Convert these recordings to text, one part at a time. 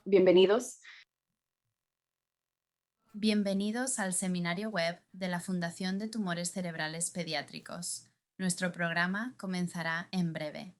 Bienvenidos. Bienvenidos al seminario web de la Fundación de Tumores Cerebrales Pediátricos. Nuestro programa comenzará en breve.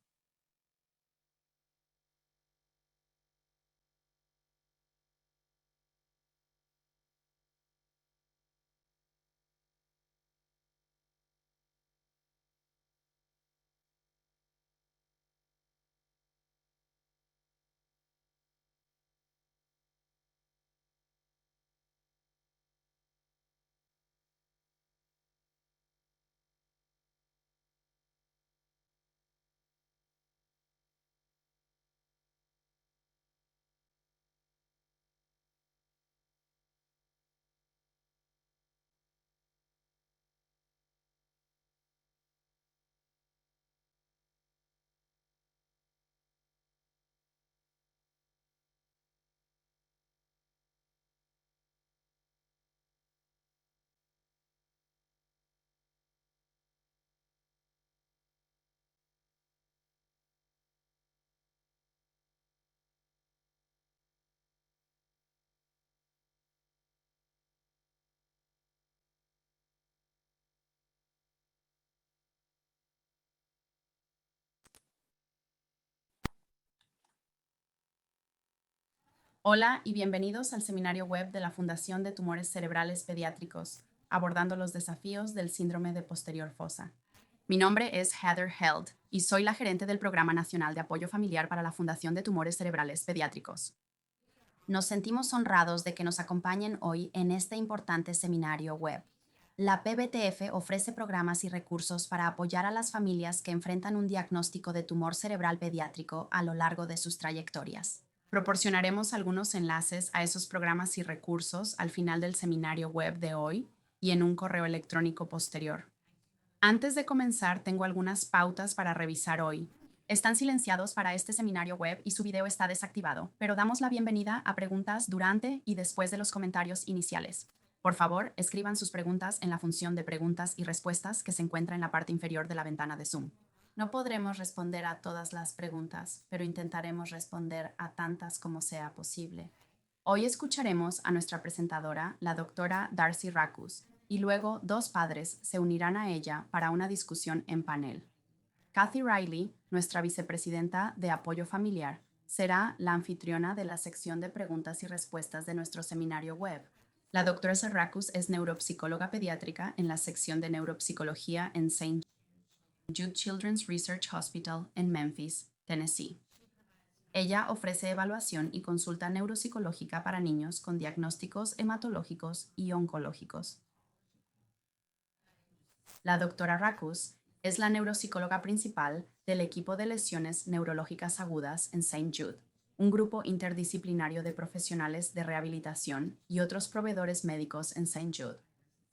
Hola y bienvenidos al seminario web de la Fundación de Tumores Cerebrales Pediátricos, abordando los desafíos del síndrome de posterior fosa. Mi nombre es Heather Held y soy la gerente del Programa Nacional de Apoyo Familiar para la Fundación de Tumores Cerebrales Pediátricos. Nos sentimos honrados de que nos acompañen hoy en este importante seminario web. La PBTF ofrece programas y recursos para apoyar a las familias que enfrentan un diagnóstico de tumor cerebral pediátrico a lo largo de sus trayectorias. Proporcionaremos algunos enlaces a esos programas y recursos al final del seminario web de hoy y en un correo electrónico posterior. Antes de comenzar, tengo algunas pautas para revisar hoy. Están silenciados para este seminario web y su video está desactivado, pero damos la bienvenida a preguntas durante y después de los comentarios iniciales. Por favor, escriban sus preguntas en la función de preguntas y respuestas que se encuentra en la parte inferior de la ventana de Zoom. No podremos responder a todas las preguntas, pero intentaremos responder a tantas como sea posible. Hoy escucharemos a nuestra presentadora, la doctora Darcy Rackus, y luego dos padres se unirán a ella para una discusión en panel. Kathy Riley, nuestra vicepresidenta de Apoyo Familiar, será la anfitriona de la sección de preguntas y respuestas de nuestro seminario web. La doctora Serracus es neuropsicóloga pediátrica en la sección de neuropsicología en St. Jude Children's Research Hospital en Memphis, Tennessee. Ella ofrece evaluación y consulta neuropsicológica para niños con diagnósticos hematológicos y oncológicos. La doctora Rackus es la neuropsicóloga principal del equipo de lesiones neurológicas agudas en St. Jude, un grupo interdisciplinario de profesionales de rehabilitación y otros proveedores médicos en St. Jude.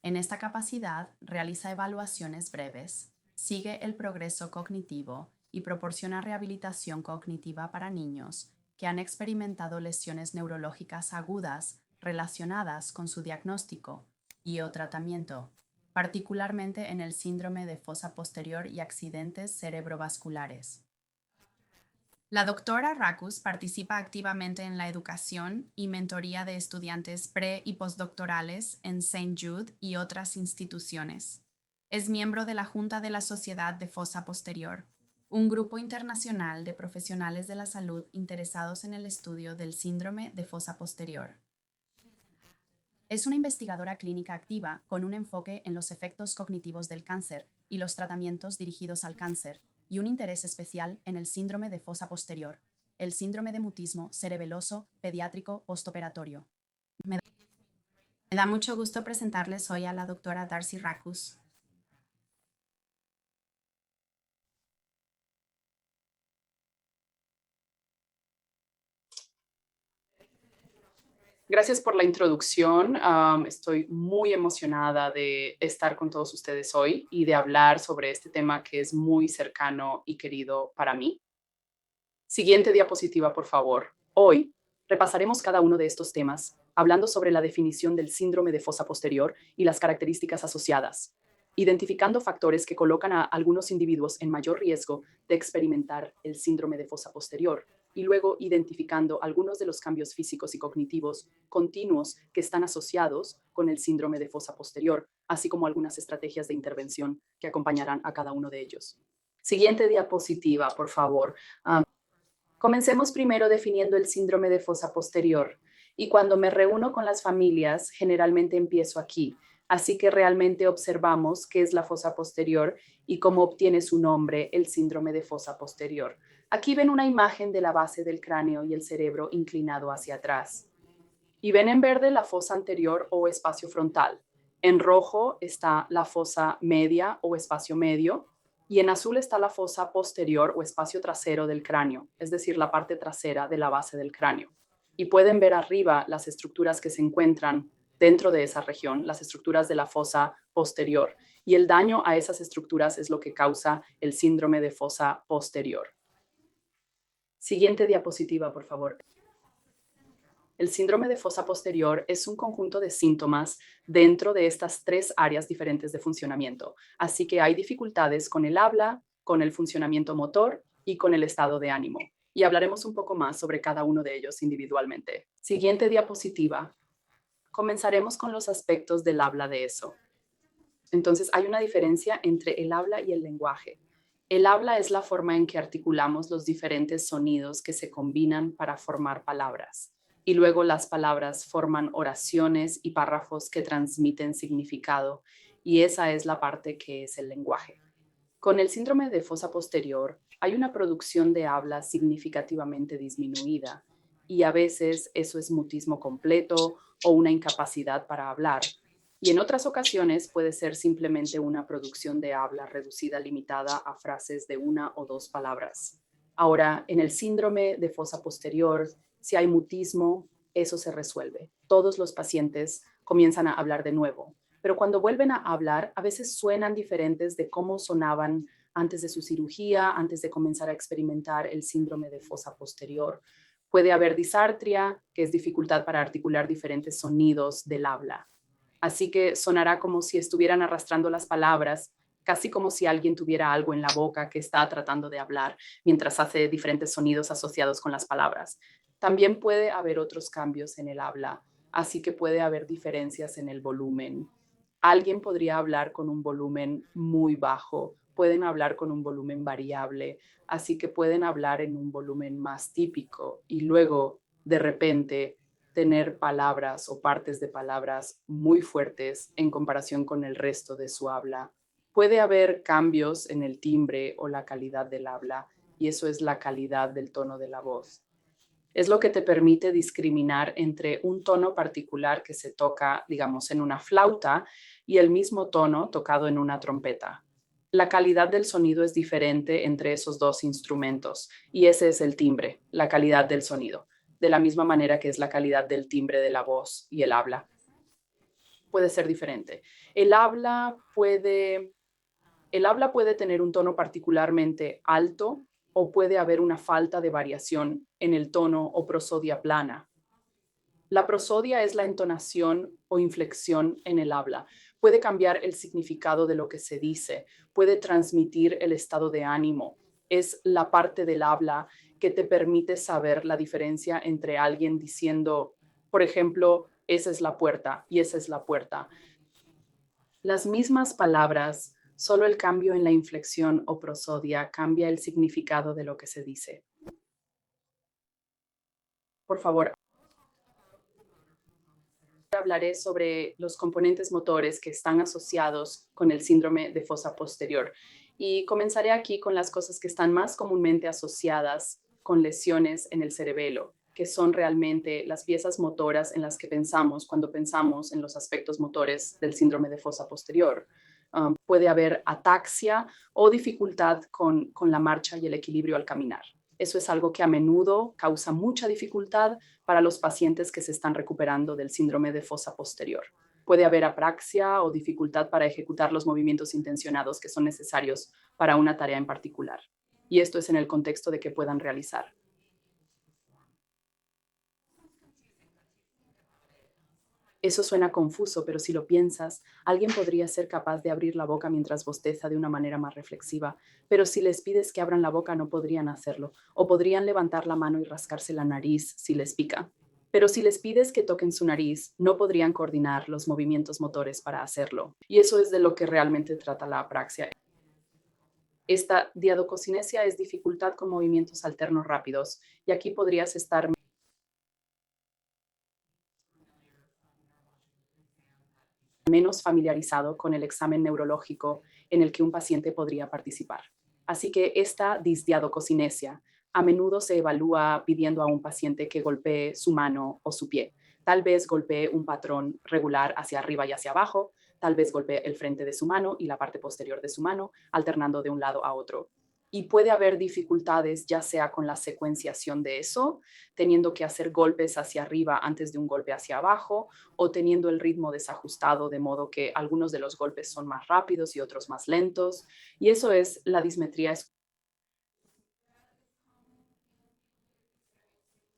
En esta capacidad, realiza evaluaciones breves, sigue el progreso cognitivo y proporciona rehabilitación cognitiva para niños que han experimentado lesiones neurológicas agudas relacionadas con su diagnóstico y o tratamiento, particularmente en el síndrome de fosa posterior y accidentes cerebrovasculares. La doctora Rackus participa activamente en la educación y mentoría de estudiantes pre- y postdoctorales en St. Jude y otras instituciones. Es miembro de la Junta de la Sociedad de Fosa Posterior, un grupo internacional de profesionales de la salud interesados en el estudio del síndrome de fosa posterior. Es una investigadora clínica activa con un enfoque en los efectos cognitivos del cáncer y los tratamientos dirigidos al cáncer, y un interés especial en el síndrome de fosa posterior, el síndrome de mutismo cerebeloso pediátrico postoperatorio. Me da mucho gusto presentarles hoy a la doctora Darcy Rackus. Gracias por la introducción. Estoy muy emocionada de estar con todos ustedes hoy y de hablar sobre este tema que es muy cercano y querido para mí. Siguiente diapositiva, por favor. Hoy repasaremos cada uno de estos temas, hablando sobre la definición del síndrome de fosa posterior y las características asociadas, identificando factores que colocan a algunos individuos en mayor riesgo de experimentar el síndrome de fosa posterior y luego identificando algunos de los cambios físicos y cognitivos continuos que están asociados con el síndrome de fosa posterior, así como algunas estrategias de intervención que acompañarán a cada uno de ellos. Siguiente diapositiva, por favor. Comencemos primero definiendo el síndrome de fosa posterior. Y cuando me reúno con las familias, generalmente empiezo aquí. Así que realmente observamos qué es la fosa posterior y cómo obtiene su nombre el síndrome de fosa posterior. Aquí ven una imagen de la base del cráneo y el cerebro inclinado hacia atrás. Y ven en verde la fosa anterior o espacio frontal. En rojo está la fosa media o espacio medio y en azul está la fosa posterior o espacio trasero del cráneo, es decir, la parte trasera de la base del cráneo. Y pueden ver arriba las estructuras que se encuentran dentro de esa región, las estructuras de la fosa posterior. Y el daño a esas estructuras es lo que causa el síndrome de fosa posterior. Siguiente diapositiva, por favor. El síndrome de fosa posterior es un conjunto de síntomas dentro de estas tres áreas diferentes de funcionamiento. Así que hay dificultades con el habla, con el funcionamiento motor y con el estado de ánimo. Y hablaremos un poco más sobre cada uno de ellos individualmente. Siguiente diapositiva. Comenzaremos con los aspectos del habla de eso. Entonces, hay una diferencia entre el habla y el lenguaje. El habla es la forma en que articulamos los diferentes sonidos que se combinan para formar palabras. Y luego las palabras forman oraciones y párrafos que transmiten significado. Y esa es la parte que es el lenguaje. Con el síndrome de fosa posterior, hay una producción de habla significativamente disminuida. Y a veces eso es mutismo completo o una incapacidad para hablar, y en otras ocasiones puede ser simplemente una producción de habla reducida, limitada a frases de una o dos palabras. Ahora, en el síndrome de fosa posterior, si hay mutismo, eso se resuelve. Todos los pacientes comienzan a hablar de nuevo, pero cuando vuelven a hablar, a veces suenan diferentes de cómo sonaban antes de su cirugía, antes de comenzar a experimentar el síndrome de fosa posterior. Puede haber disartria, que es dificultad para articular diferentes sonidos del habla. Así que sonará como si estuvieran arrastrando las palabras, casi como si alguien tuviera algo en la boca que está tratando de hablar mientras hace diferentes sonidos asociados con las palabras. También puede haber otros cambios en el habla, así que puede haber diferencias en el volumen. Alguien podría hablar con un volumen muy bajo, pueden hablar con un volumen variable, así que pueden hablar en un volumen más típico y luego, de repente, tener palabras o partes de palabras muy fuertes en comparación con el resto de su habla. Puede haber cambios en el timbre o la calidad del habla, y eso es la calidad del tono de la voz. Es lo que te permite discriminar entre un tono particular que se toca, digamos, en una flauta y el mismo tono tocado en una trompeta. La calidad del sonido es diferente entre esos dos instrumentos y ese es el timbre, la calidad del sonido, de la misma manera que es la calidad del timbre de la voz y el habla. Puede ser diferente. El habla puede el habla puede tener un tono particularmente alto o puede haber una falta de variación en el tono o prosodia plana. La prosodia es la entonación o inflexión en el habla. Puede cambiar el significado de lo que se dice, puede transmitir el estado de ánimo. Es la parte del habla que te permite saber la diferencia entre alguien diciendo, por ejemplo, esa es la puerta y esa es la puerta. Las mismas palabras, solo el cambio en la inflexión o prosodia cambia el significado de lo que se dice. Por favor, hablaré sobre los componentes motores que están asociados con el síndrome de fosa posterior. Y comenzaré aquí con las cosas que están más comúnmente asociadas con lesiones en el cerebelo, que son realmente las piezas motoras en las que pensamos cuando pensamos en los aspectos motores del síndrome de fosa posterior. Puede haber ataxia o dificultad con la marcha y el equilibrio al caminar. Eso es algo que a menudo causa mucha dificultad para los pacientes que se están recuperando del síndrome de fosa posterior. Puede haber apraxia o dificultad para ejecutar los movimientos intencionados que son necesarios para una tarea en particular. Y esto es en el contexto de que puedan realizar. Eso suena confuso, pero si lo piensas, alguien podría ser capaz de abrir la boca mientras bosteza de una manera más reflexiva, pero si les pides que abran la boca no podrían hacerlo, o podrían levantar la mano y rascarse la nariz si les pica. Pero si les pides que toquen su nariz, no podrían coordinar los movimientos motores para hacerlo. Y eso es de lo que realmente trata la apraxia. Esta diadococinesia es dificultad con movimientos alternos rápidos, y aquí podrías estar menos familiarizado con el examen neurológico en el que un paciente podría participar. Así que esta disdiadococinesia a menudo se evalúa pidiendo a un paciente que golpee su mano o su pie. Tal vez golpee un patrón regular hacia arriba y hacia abajo, tal vez golpee el frente de su mano y la parte posterior de su mano, alternando de un lado a otro. Y puede haber dificultades ya sea con la secuenciación de eso, teniendo que hacer golpes hacia arriba antes de un golpe hacia abajo, o teniendo el ritmo desajustado de modo que algunos de los golpes son más rápidos y otros más lentos. Y eso es la dismetría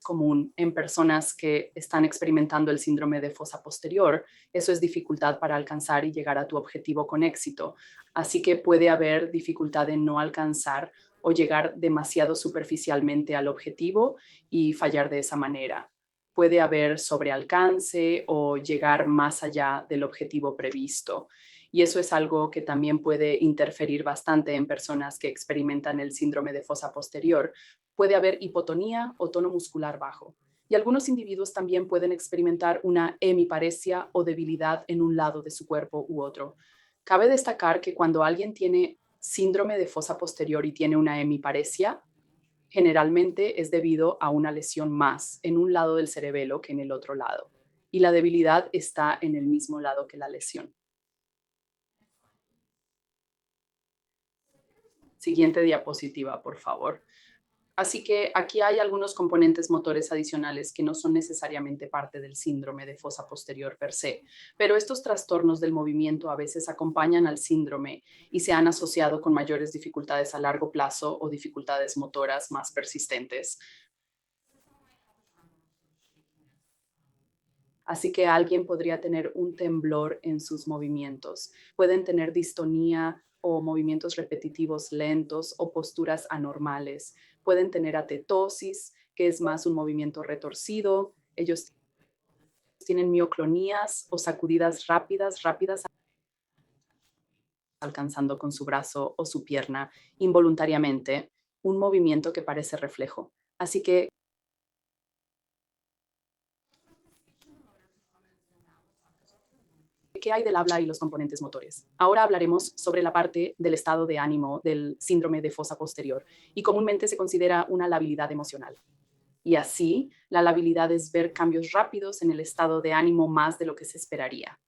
común en personas que están experimentando el síndrome de fosa posterior. Eso es dificultad para alcanzar y llegar a tu objetivo con éxito. Así que puede haber dificultad en no alcanzar o llegar demasiado superficialmente al objetivo y fallar de esa manera. Puede haber sobrealcance o llegar más allá del objetivo previsto. Y eso es algo que también puede interferir bastante en personas que experimentan el síndrome de fosa posterior. Puede haber hipotonía o tono muscular bajo. Y algunos individuos también pueden experimentar una hemiparesia o debilidad en un lado de su cuerpo u otro. Cabe destacar que cuando alguien tiene síndrome de fosa posterior y tiene una hemiparesia, generalmente es debido a una lesión más en un lado del cerebelo que en el otro lado. Y la debilidad está en el mismo lado que la lesión. Siguiente diapositiva, por favor. Así que aquí hay algunos componentes motores adicionales que no son necesariamente parte del síndrome de fosa posterior per se, pero estos trastornos del movimiento a veces acompañan al síndrome y se han asociado con mayores dificultades a largo plazo o dificultades motoras más persistentes. Así que alguien podría tener un temblor en sus movimientos. Pueden tener distonía o movimientos repetitivos lentos o posturas anormales. Pueden tener atetosis, que es más un movimiento retorcido. Ellos tienen mioclonías o sacudidas rápidas, alcanzando con su brazo o su pierna involuntariamente un movimiento que parece reflejo. Así que ¿qué hay del habla y los componentes motores? Ahora hablaremos sobre la parte del estado de ánimo del síndrome de fosa posterior y comúnmente se considera una labilidad emocional. Y así, la labilidad es ver cambios rápidos en el estado de ánimo más de lo que se esperaría.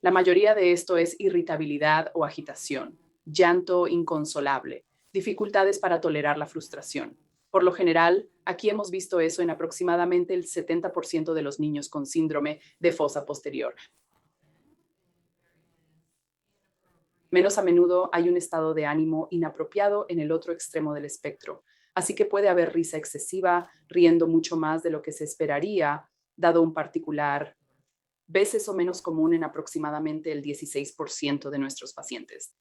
La mayoría de esto es irritabilidad o agitación, llanto inconsolable, dificultades para tolerar la frustración. Por lo general, aquí hemos visto eso en aproximadamente el 70% de los niños con síndrome de fosa posterior. Menos a menudo hay un estado de ánimo inapropiado en el otro extremo del espectro. Así que puede haber risa excesiva, riendo mucho más de lo que se esperaría, dado un particular veces o menos común en aproximadamente el 16% de nuestros pacientes.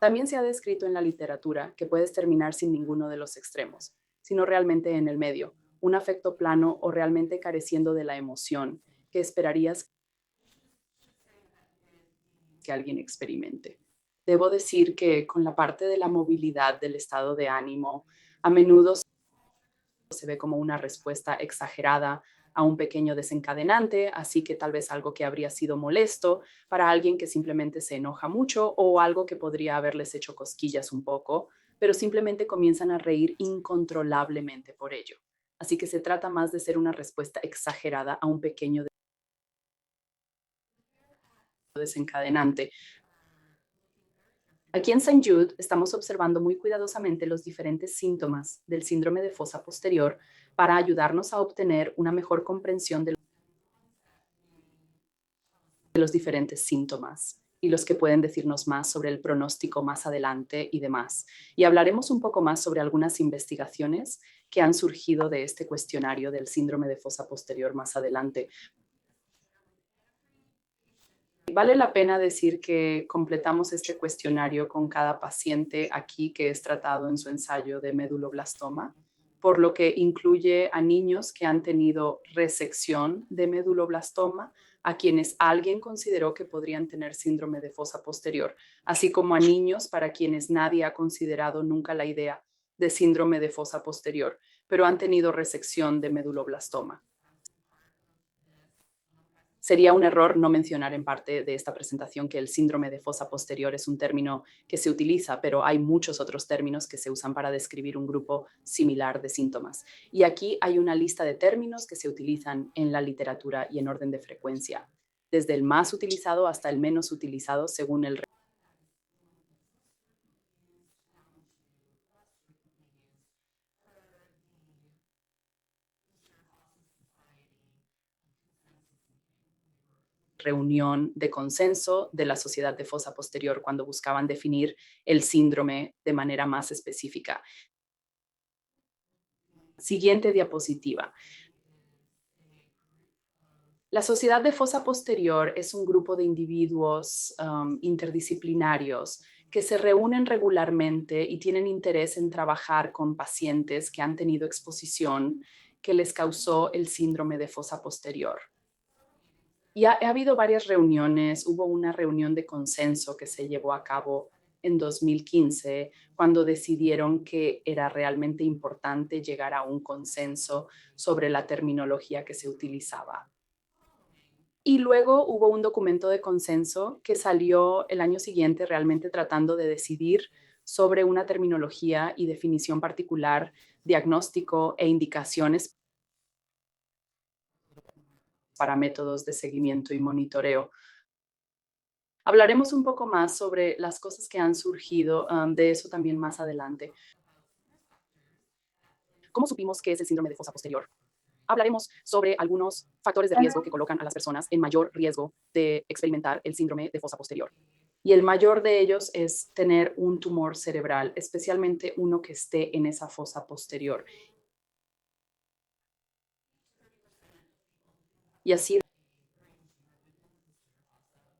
También se ha descrito en la literatura que puedes terminar sin ninguno de los extremos, sino realmente en el medio, un afecto plano o realmente careciendo de la emoción que esperarías que alguien experimente. Debo decir que con la parte de la movilidad del estado de ánimo, a menudo se ve como una respuesta exagerada a un pequeño desencadenante, así que tal vez algo que habría sido molesto para alguien que simplemente se enoja mucho o algo que podría haberles hecho cosquillas un poco, pero simplemente comienzan a reír incontrolablemente por ello. Así que se trata más de ser una respuesta exagerada a un pequeño desencadenante. Aquí en St. Jude estamos observando muy cuidadosamente los diferentes síntomas del síndrome de fosa posterior para ayudarnos a obtener una mejor comprensión de los diferentes síntomas. y los que pueden decirnos más sobre el pronóstico más adelante y demás. Y hablaremos un poco más sobre algunas investigaciones que han surgido de este cuestionario del síndrome de fosa posterior más adelante. Vale la pena decir que completamos este cuestionario con cada paciente aquí que es tratado en su ensayo de meduloblastoma, por lo que incluye a niños que han tenido resección de meduloblastoma, a quienes alguien consideró que podrían tener síndrome de fosa posterior, así como a niños para quienes nadie ha considerado nunca la idea de síndrome de fosa posterior, pero han tenido resección de meduloblastoma. Sería un error no mencionar en parte de esta presentación que el síndrome de fosa posterior es un término que se utiliza, pero hay muchos otros términos que se usan para describir un grupo similar de síntomas. Y aquí hay una lista de términos que se utilizan en la literatura y en orden de frecuencia, desde el más utilizado hasta el menos utilizado según el reunión de consenso de la Sociedad de Fosa Posterior cuando buscaban definir el síndrome de manera más específica. Siguiente diapositiva. La Sociedad de Fosa Posterior es un grupo de individuos interdisciplinarios que se reúnen regularmente y tienen interés en trabajar con pacientes que han tenido exposición que les causó el síndrome de fosa posterior. Y ha habido varias reuniones. Hubo una reunión de consenso que se llevó a cabo en 2015, cuando decidieron que era realmente importante llegar a un consenso sobre la terminología que se utilizaba. Y luego hubo un documento de consenso que salió el año siguiente, realmente tratando de decidir sobre una terminología y definición particular, diagnóstico e indicaciones para métodos de seguimiento y monitoreo. Hablaremos un poco más sobre las cosas que han surgido de eso también más adelante. ¿Cómo supimos que es el síndrome de fosa posterior? Hablaremos sobre algunos factores de riesgo que colocan a las personas en mayor riesgo de experimentar el síndrome de fosa posterior. Y el mayor de ellos es tener un tumor cerebral, especialmente uno que esté en esa fosa posterior. Y así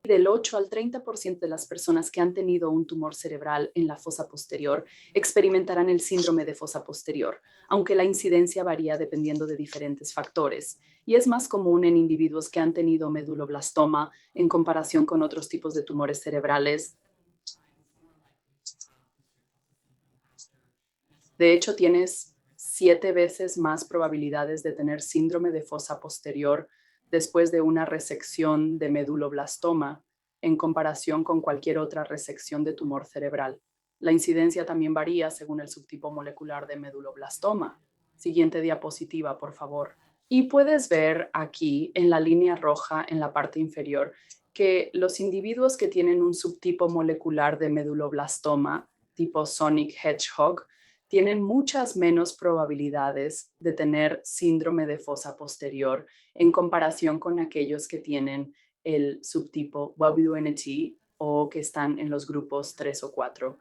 del 8 al 30% de las personas que han tenido un tumor cerebral en la fosa posterior experimentarán el síndrome de fosa posterior, aunque la incidencia varía dependiendo de diferentes factores, y es más común en individuos que han tenido meduloblastoma en comparación con otros tipos de tumores cerebrales. De hecho, tienes 7 veces más probabilidades de tener síndrome de fosa posterior después de una resección de meduloblastoma en comparación con cualquier otra resección de tumor cerebral. La incidencia también varía según el subtipo molecular de meduloblastoma. Siguiente diapositiva, por favor. Y puedes ver aquí en la línea roja en la parte inferior que los individuos que tienen un subtipo molecular de meduloblastoma tipo Sonic Hedgehog tienen muchas menos probabilidades de tener síndrome de fosa posterior en comparación con aquellos que tienen el subtipo WNT o que están en los grupos 3 o 4.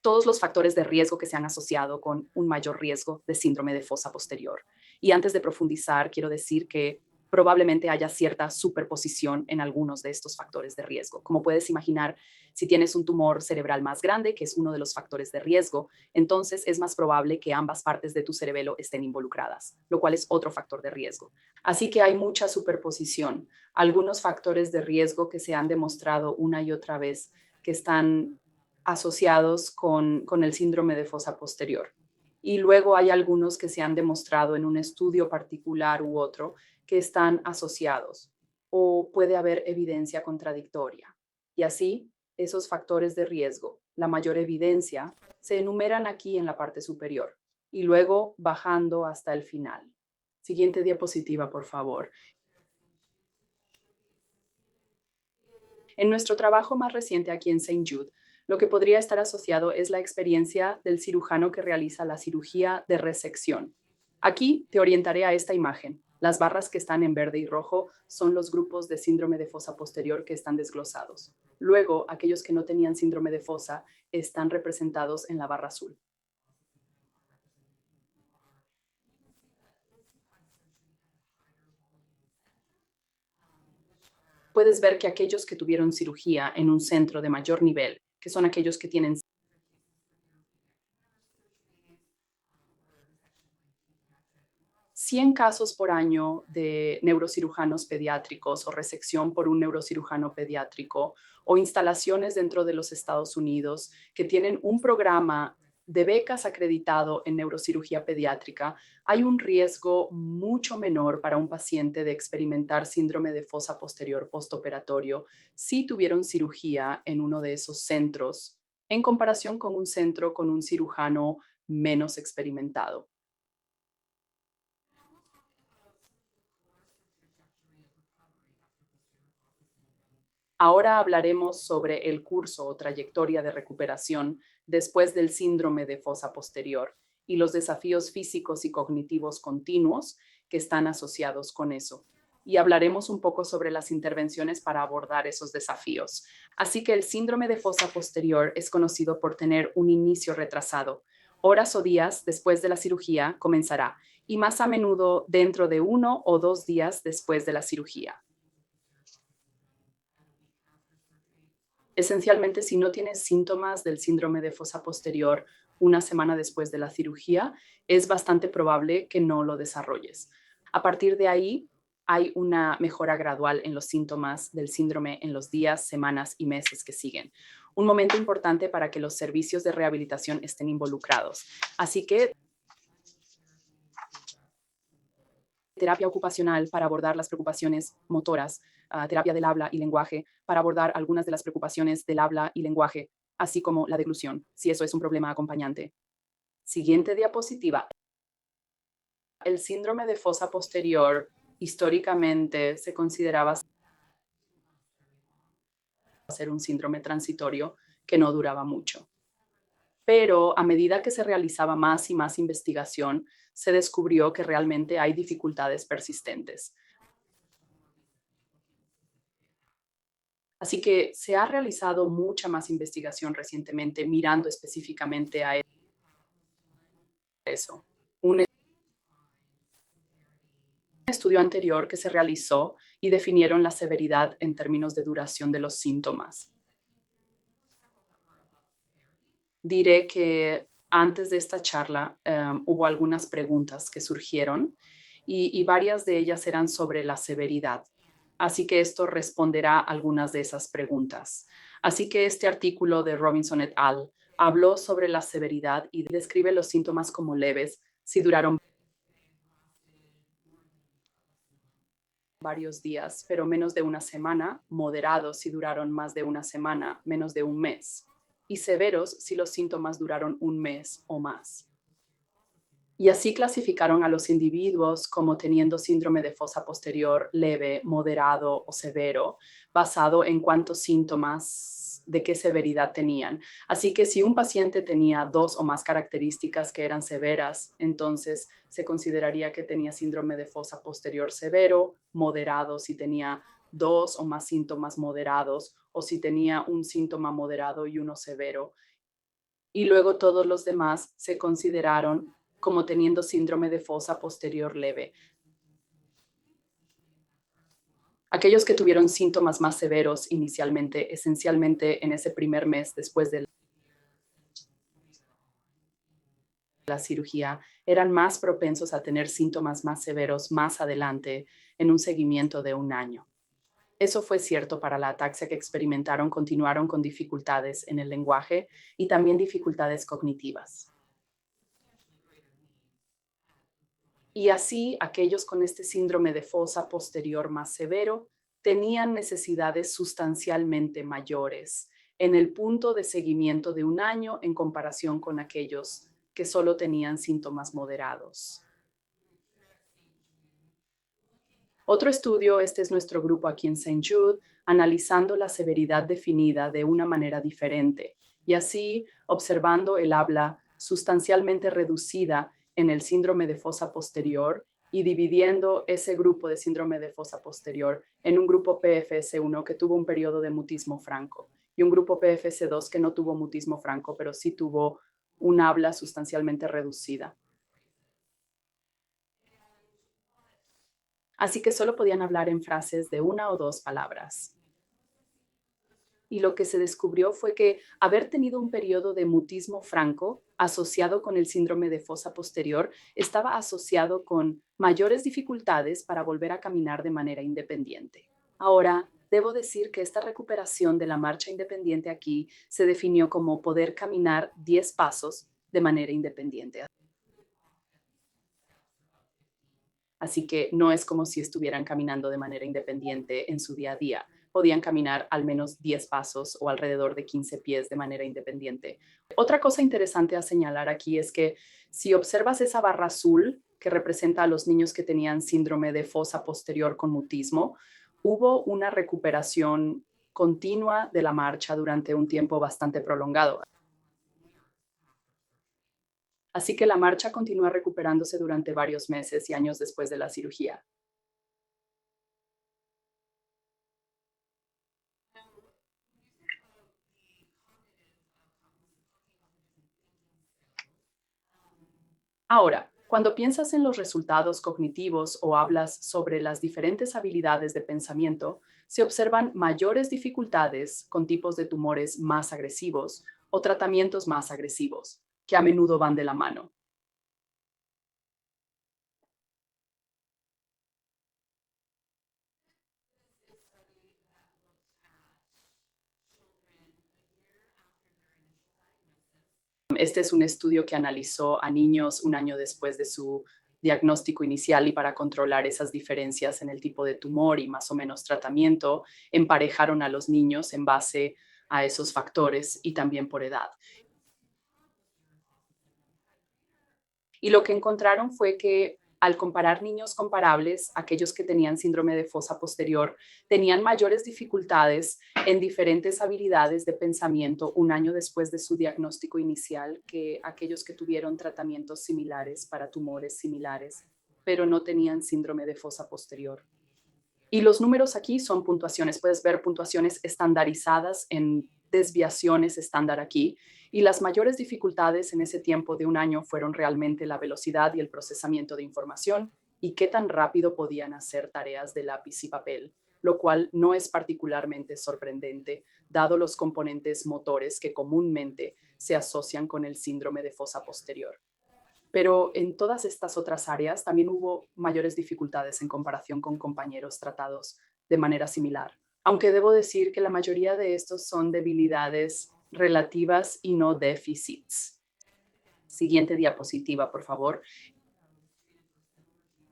Todos los factores de riesgo que se han asociado con un mayor riesgo de síndrome de fosa posterior. Y antes de profundizar, quiero decir que probablemente haya cierta superposición en algunos de estos factores de riesgo. Como puedes imaginar, si tienes un tumor cerebral más grande, que es uno de los factores de riesgo, entonces es más probable que ambas partes de tu cerebelo estén involucradas, lo cual es otro factor de riesgo. Así que hay mucha superposición. Algunos factores de riesgo que se han demostrado una y otra vez que están asociados con el síndrome de fosa posterior. Y luego hay algunos que se han demostrado en un estudio particular u otro que están asociados o puede haber evidencia contradictoria. Y así, esos factores de riesgo, la mayor evidencia, se enumeran aquí en la parte superior y luego bajando hasta el final. Siguiente diapositiva, por favor. En nuestro trabajo más reciente aquí en St. Jude, lo que podría estar asociado es la experiencia del cirujano que realiza la cirugía de resección. Aquí te orientaré a esta imagen. Las barras que están en verde y rojo son los grupos de síndrome de fosa posterior que están desglosados. Luego, aquellos que no tenían síndrome de fosa están representados en la barra azul. Puedes ver que aquellos que tuvieron cirugía en un centro de mayor nivel, que son aquellos que tienen 100 casos por año de neurocirujanos pediátricos o resección por un neurocirujano pediátrico o instalaciones dentro de los Estados Unidos que tienen un programa de becas acreditado en neurocirugía pediátrica, hay un riesgo mucho menor para un paciente de experimentar síndrome de fosa posterior postoperatorio si tuvieron cirugía en uno de esos centros en comparación con un centro con un cirujano menos experimentado. Ahora hablaremos sobre el curso o trayectoria de recuperación después del síndrome de fosa posterior y los desafíos físicos y cognitivos continuos que están asociados con eso. Y hablaremos un poco sobre las intervenciones para abordar esos desafíos. Así que el síndrome de fosa posterior es conocido por tener un inicio retrasado. Horas o días después de la cirugía comenzará y más a menudo dentro de 1 o 2 días después de la cirugía. Esencialmente, si no tienes síntomas del síndrome de fosa posterior una semana después de la cirugía, es bastante probable que no lo desarrolles. A partir de ahí, hay una mejora gradual en los síntomas del síndrome en los días, semanas y meses que siguen. Un momento importante para que los servicios de rehabilitación estén involucrados. Así que terapia ocupacional para abordar las preocupaciones motoras, terapia del habla y lenguaje para abordar algunas de las preocupaciones del habla y lenguaje, así como la deglución, si eso es un problema acompañante. Siguiente diapositiva. El síndrome de fosa posterior históricamente se consideraba ser un síndrome transitorio que no duraba mucho. Pero a medida que se realizaba más y más investigación, se descubrió que realmente hay dificultades persistentes. Así que se ha realizado mucha más investigación recientemente mirando específicamente a eso. Un estudio anterior que se realizó y definieron la severidad en términos de duración de los síntomas. Diré que antes de esta charla hubo algunas preguntas que surgieron y varias de ellas eran sobre la severidad. Así que esto responderá a algunas de esas preguntas. Así que este artículo de Robinson et al. Habló sobre la severidad y describe los síntomas como leves si duraron varios días, pero menos de una semana, moderados si duraron más de una semana, menos de un mes, y severos si los síntomas duraron un mes o más. Y así clasificaron a los individuos como teniendo síndrome de fosa posterior leve, moderado o severo, basado en cuántos síntomas de qué severidad tenían. Así que si un paciente tenía 2 o más características que eran severas, entonces se consideraría que tenía síndrome de fosa posterior severo, moderado si tenía 2 o más síntomas moderados o si tenía un síntoma moderado y uno severo, y luego todos los demás se consideraron como teniendo síndrome de fosa posterior leve. Aquellos que tuvieron síntomas más severos inicialmente, esencialmente en ese primer mes después de la cirugía, eran más propensos a tener síntomas más severos más adelante en un seguimiento de un año. Eso fue cierto para la ataxia que experimentaron, continuaron con dificultades en el lenguaje y también dificultades cognitivas. Y así, aquellos con este síndrome de fosa posterior más severo tenían necesidades sustancialmente mayores en el punto de seguimiento de un año en comparación con aquellos que solo tenían síntomas moderados. Otro estudio, este es nuestro grupo aquí en St. Jude, analizando la severidad definida de una manera diferente y así observando el habla sustancialmente reducida en el síndrome de fosa posterior y dividiendo ese grupo de síndrome de fosa posterior en un grupo PFS1 que tuvo un periodo de mutismo franco y un grupo PFS2 que no tuvo mutismo franco, pero sí tuvo un habla sustancialmente reducida. Así que solo podían hablar en frases de una o dos palabras. Y lo que se descubrió fue que haber tenido un periodo de mutismo franco asociado con el síndrome de fosa posterior estaba asociado con mayores dificultades para volver a caminar de manera independiente. Ahora, debo decir que esta recuperación de la marcha independiente aquí se definió como poder caminar 10 pasos de manera independiente. Así que no es como si estuvieran caminando de manera independiente en su día a día. Podían caminar al menos 10 pasos o alrededor de 15 pies de manera independiente. Otra cosa interesante a señalar aquí es que si observas esa barra azul que representa a los niños que tenían síndrome de fosa posterior con mutismo, hubo una recuperación continua de la marcha durante un tiempo bastante prolongado. Así que la marcha continúa recuperándose durante varios meses y años después de la cirugía. Ahora, cuando piensas en los resultados cognitivos o hablas sobre las diferentes habilidades de pensamiento, se observan mayores dificultades con tipos de tumores más agresivos o tratamientos más agresivos, que a menudo van de la mano. Este es un estudio que analizó a niños un año después de su diagnóstico inicial y para controlar esas diferencias en el tipo de tumor y más o menos tratamiento, emparejaron a los niños en base a esos factores y también por edad. Y lo que encontraron fue que al comparar niños comparables, aquellos que tenían síndrome de fosa posterior tenían mayores dificultades en diferentes habilidades de pensamiento un año después de su diagnóstico inicial que aquellos que tuvieron tratamientos similares para tumores similares, pero no tenían síndrome de fosa posterior. Y los números aquí son puntuaciones. Puedes ver puntuaciones estandarizadas en desviaciones estándar aquí. Y las mayores dificultades en ese tiempo de un año fueron realmente la velocidad y el procesamiento de información y qué tan rápido podían hacer tareas de lápiz y papel, lo cual no es particularmente sorprendente, dado los componentes motores que comúnmente se asocian con el síndrome de fosa posterior. Pero en todas estas otras áreas también hubo mayores dificultades en comparación con compañeros tratados de manera similar. Aunque debo decir que la mayoría de estos son debilidades relativas y no déficits. Siguiente diapositiva, por favor.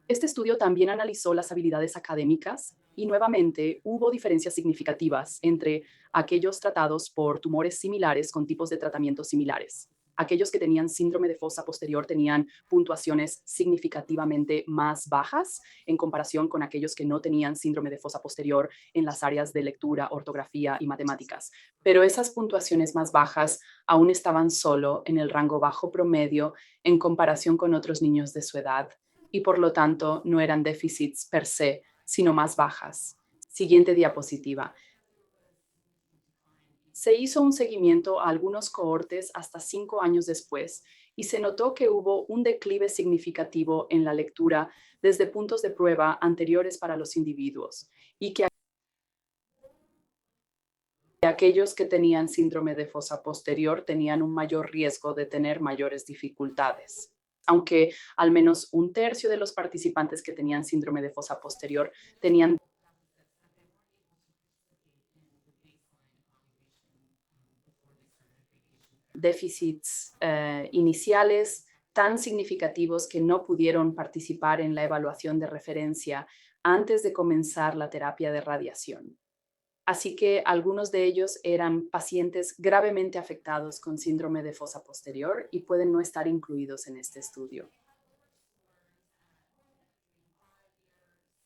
Este estudio también analizó las habilidades académicas y nuevamente hubo diferencias significativas entre aquellos tratados por tumores similares con tipos de tratamientos similares. Aquellos que tenían síndrome de fosa posterior tenían puntuaciones significativamente más bajas en comparación con aquellos que no tenían síndrome de fosa posterior en las áreas de lectura, ortografía y matemáticas. Pero esas puntuaciones más bajas aún estaban solo en el rango bajo promedio en comparación con otros niños de su edad y por lo tanto no eran déficits per se, sino más bajas. Siguiente diapositiva. Se hizo un seguimiento a algunos cohortes hasta 5 años después y se notó que hubo un declive significativo en la lectura desde puntos de prueba anteriores para los individuos y que aquellos que tenían síndrome de fosa posterior tenían un mayor riesgo de tener mayores dificultades. Aunque al menos un tercio de los participantes que tenían síndrome de fosa posterior tenían déficits iniciales tan significativos que no pudieron participar en la evaluación de referencia antes de comenzar la terapia de radiación. Así que algunos de ellos eran pacientes gravemente afectados con síndrome de fosa posterior y pueden no estar incluidos en este estudio.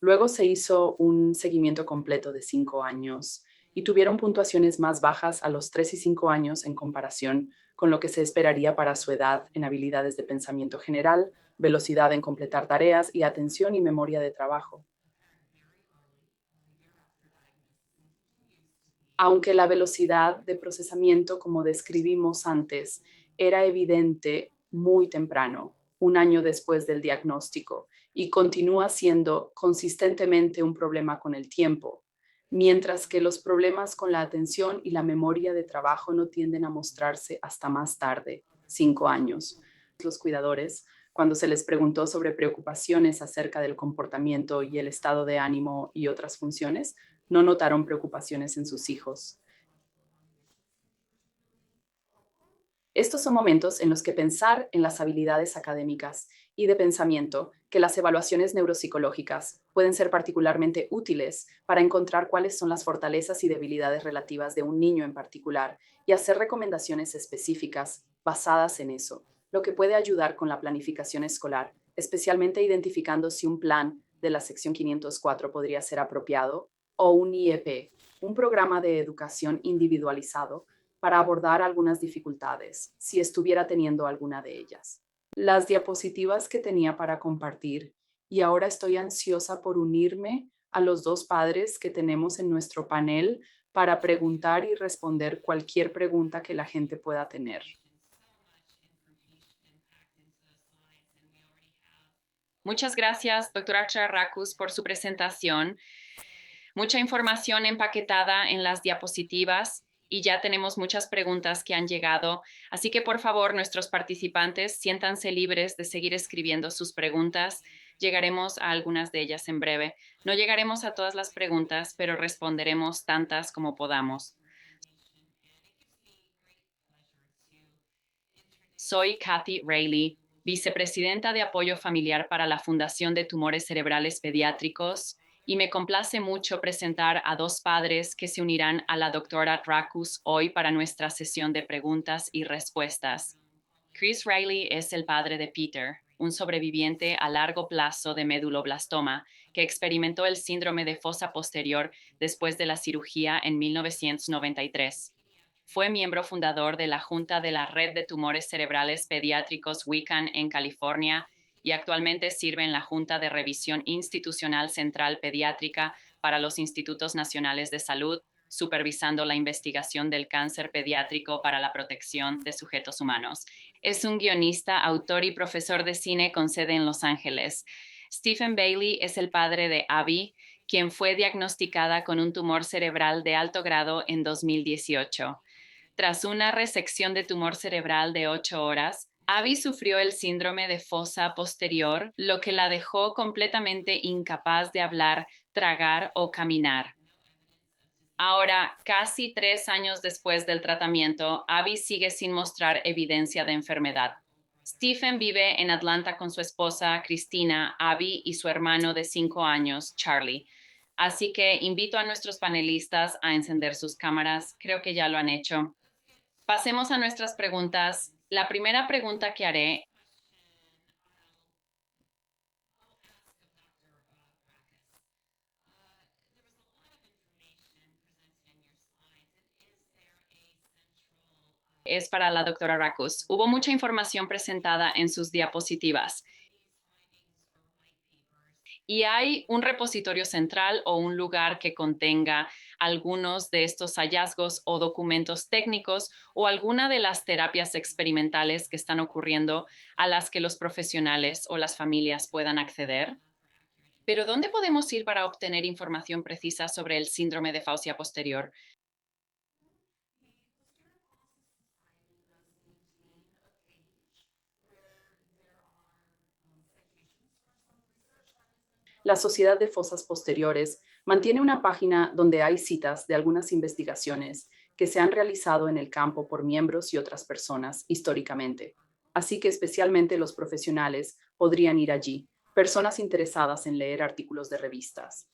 Luego se hizo un seguimiento completo de 5 años y tuvieron puntuaciones más bajas a los 3 y 5 años en comparación con lo que se esperaría para su edad en habilidades de pensamiento general, velocidad en completar tareas y atención y memoria de trabajo. Aunque la velocidad de procesamiento, como describimos antes, era evidente muy temprano, un año después del diagnóstico, y continúa siendo consistentemente un problema con el tiempo, mientras que los problemas con la atención y la memoria de trabajo no tienden a mostrarse hasta más tarde, 5 años. Los cuidadores, cuando se les preguntó sobre preocupaciones acerca del comportamiento y el estado de ánimo y otras funciones, no notaron preocupaciones en sus hijos. Estos son momentos en los que pensar en las habilidades académicas y de pensamiento, que las evaluaciones neuropsicológicas pueden ser particularmente útiles para encontrar cuáles son las fortalezas y debilidades relativas de un niño en particular y hacer recomendaciones específicas basadas en eso, lo que puede ayudar con la planificación escolar, especialmente identificando si un plan de la sección 504 podría ser apropiado o un IEP, un programa de educación individualizado para abordar algunas dificultades, si estuviera teniendo alguna de ellas. Las diapositivas que tenía para compartir, y ahora estoy ansiosa por unirme a los dos padres que tenemos en nuestro panel para preguntar y responder cualquier pregunta que la gente pueda tener. Muchas gracias, doctora Charracus, por su presentación. Mucha información empaquetada en las diapositivas y ya tenemos muchas preguntas que han llegado. Así que, por favor, nuestros participantes, siéntanse libres de seguir escribiendo sus preguntas. Llegaremos a algunas de ellas en breve. No llegaremos a todas las preguntas, pero responderemos tantas como podamos. Soy Kathy Rayleigh, vicepresidenta de apoyo familiar para la Fundación de Tumores Cerebrales Pediátricos, y me complace mucho presentar a dos padres que se unirán a la doctora Racus hoy para nuestra sesión de preguntas y respuestas. Chris Riley es el padre de Peter, un sobreviviente a largo plazo de meduloblastoma que experimentó el síndrome de fosa posterior después de la cirugía en 1993. Fue miembro fundador de la Junta de la Red de Tumores Cerebrales Pediátricos WICAN en California y actualmente sirve en la Junta de Revisión Institucional Central Pediátrica para los Institutos Nacionales de Salud, supervisando la investigación del cáncer pediátrico para la protección de sujetos humanos. Es un guionista, autor y profesor de cine con sede en Los Ángeles. Stephen Bailey es el padre de Abby, quien fue diagnosticada con un tumor cerebral de alto grado en 2018. Tras una resección de tumor cerebral de 8 horas, Abby sufrió el síndrome de fosa posterior, lo que la dejó completamente incapaz de hablar, tragar o caminar. Ahora, casi 3 años después del tratamiento, Abby sigue sin mostrar evidencia de enfermedad. Stephen vive en Atlanta con su esposa, Cristina, Abby y su hermano de 5 años, Charlie. Así que invito a nuestros panelistas a encender sus cámaras. Creo que ya lo han hecho. Pasemos a nuestras preguntas. La primera pregunta que haré es para la doctora Racus. Hubo mucha información presentada en sus diapositivas. ¿Y hay un repositorio central o un lugar que contenga algunos de estos hallazgos o documentos técnicos o alguna de las terapias experimentales que están ocurriendo a las que los profesionales o las familias puedan acceder? Pero ¿dónde podemos ir para obtener información precisa sobre el síndrome de faucia posterior? La Sociedad de Fosas Posteriores mantiene una página donde hay citas de algunas investigaciones que se han realizado en el campo por miembros y otras personas históricamente. Así que especialmente los profesionales podrían ir allí, personas interesadas en leer artículos de revistas.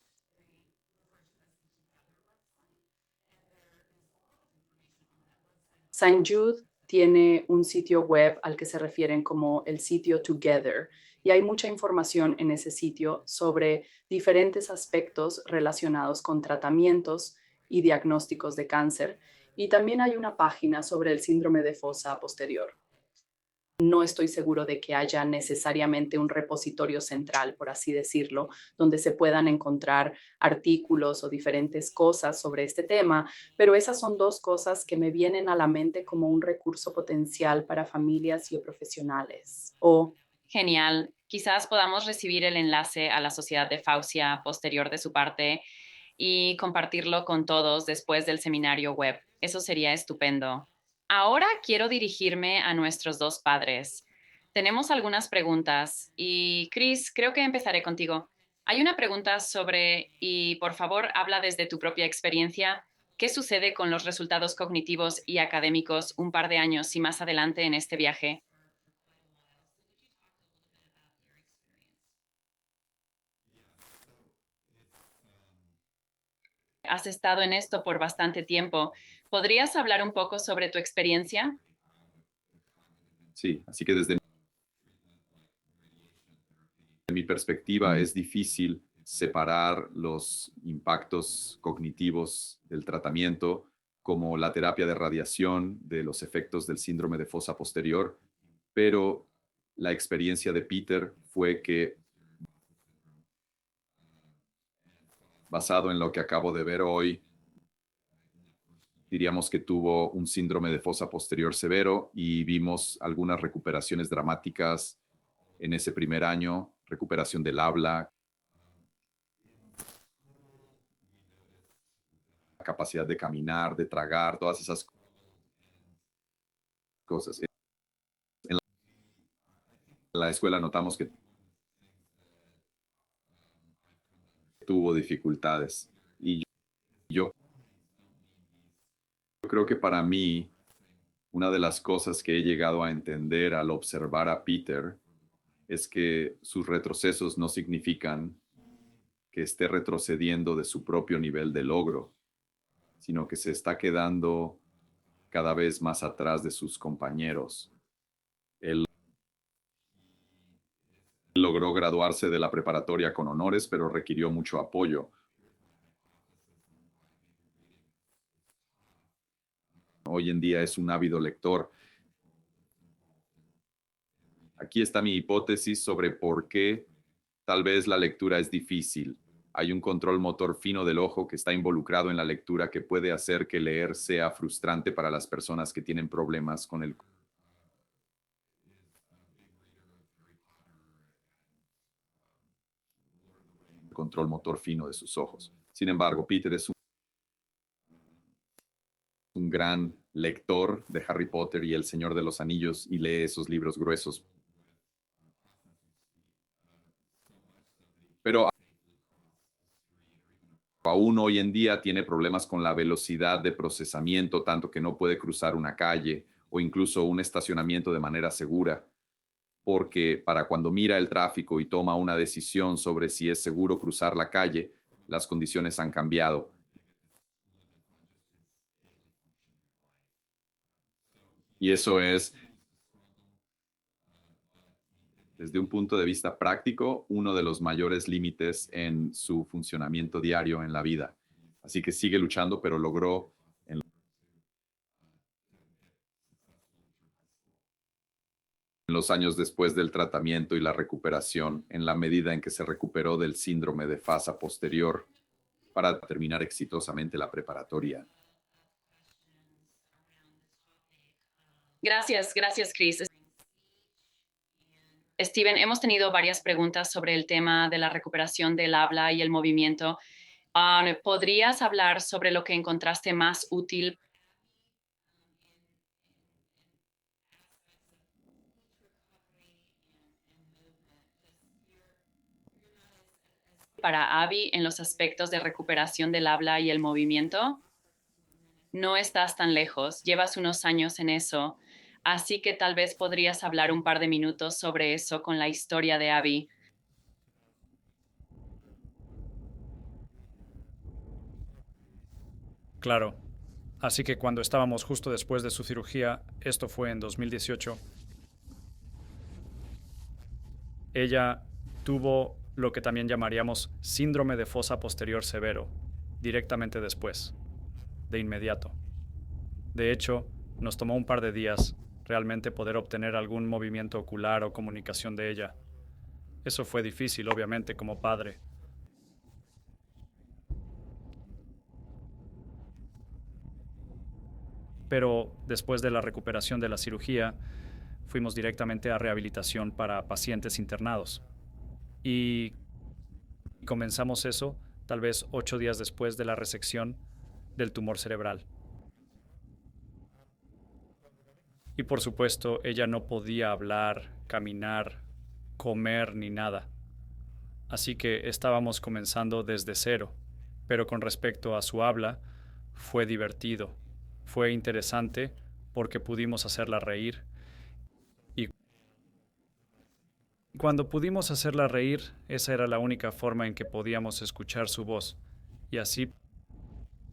St. Jude tiene un sitio web al que se refieren como el sitio Together, y hay mucha información en ese sitio sobre diferentes aspectos relacionados con tratamientos y diagnósticos de cáncer, y también hay una página sobre el síndrome de fosa posterior. No estoy seguro de que haya necesariamente un repositorio central, por así decirlo, donde se puedan encontrar artículos o diferentes cosas sobre este tema, pero esas son dos cosas que me vienen a la mente como un recurso potencial para familias y profesionales. O Genial. Quizás podamos recibir el enlace a la Sociedad de Faucia posterior de su parte y compartirlo con todos después del seminario web. Eso sería estupendo. Ahora quiero dirigirme a nuestros dos padres. Tenemos algunas preguntas y Chris, creo que empezaré contigo. Hay una pregunta sobre, y por favor habla desde tu propia experiencia, ¿qué sucede con los resultados cognitivos y académicos un par de años y más adelante en este viaje? Has estado en esto por bastante tiempo. ¿Podrías hablar un poco sobre tu experiencia? Sí, así que desde mi perspectiva es difícil separar los impactos cognitivos del tratamiento como la terapia de radiación de los efectos del síndrome de fosa posterior, pero la experiencia de Peter fue que, basado en lo que acabo de ver hoy, diríamos que tuvo un síndrome de fosa posterior severo y vimos algunas recuperaciones dramáticas en ese primer año, recuperación del habla, capacidad de caminar, de tragar, todas esas cosas. En la escuela notamos que tuvo dificultades y yo creo que para mí una de las cosas que he llegado a entender al observar a Peter es que sus retrocesos no significan que esté retrocediendo de su propio nivel de logro, sino que se está quedando cada vez más atrás de sus compañeros. Él logró graduarse de la preparatoria con honores, pero requirió mucho apoyo. Hoy en día es un ávido lector. Aquí está mi hipótesis sobre por qué tal vez la lectura es difícil. Hay un control motor fino del ojo que está involucrado en la lectura que puede hacer que leer sea frustrante para las personas que tienen problemas con el control motor fino de sus ojos. Sin embargo, Peter es un gran lector de Harry Potter y El Señor de los Anillos y lee esos libros gruesos. Pero aún hoy en día tiene problemas con la velocidad de procesamiento, tanto que no puede cruzar una calle o incluso un estacionamiento de manera segura, porque para cuando mira el tráfico y toma una decisión sobre si es seguro cruzar la calle, las condiciones han cambiado. Y eso es, desde un punto de vista práctico, uno de los mayores límites en su funcionamiento diario en la vida. Así que sigue luchando, pero logró en los años después del tratamiento y la recuperación, en la medida en que se recuperó del síndrome de fasa posterior, para terminar exitosamente la preparatoria. Gracias, Chris. Steven, hemos tenido varias preguntas sobre el tema de la recuperación del habla y el movimiento. ¿Podrías hablar sobre lo que encontraste más útil para Abby en los aspectos de recuperación del habla y el movimiento? No estás tan lejos, llevas unos años en eso, así que tal vez podrías hablar un par de minutos sobre eso con la historia de Abby. Claro. Así que cuando estábamos justo después de su cirugía, esto fue en 2018, ella tuvo lo que también llamaríamos síndrome de fosa posterior severo, directamente después, de inmediato. De hecho, nos tomó un par de días realmente poder obtener algún movimiento ocular o comunicación de ella. Eso fue difícil, obviamente, como padre. Pero después de la recuperación de la cirugía, fuimos directamente a rehabilitación para pacientes internados. Y comenzamos eso tal vez 8 días después de la resección del tumor cerebral. Y por supuesto, ella no podía hablar, caminar, comer ni nada. Así que estábamos comenzando desde cero. Pero con respecto a su habla, fue divertido, fue interesante porque pudimos hacerla reír. Y cuando pudimos hacerla reír, esa era la única forma en que podíamos escuchar su voz. Y así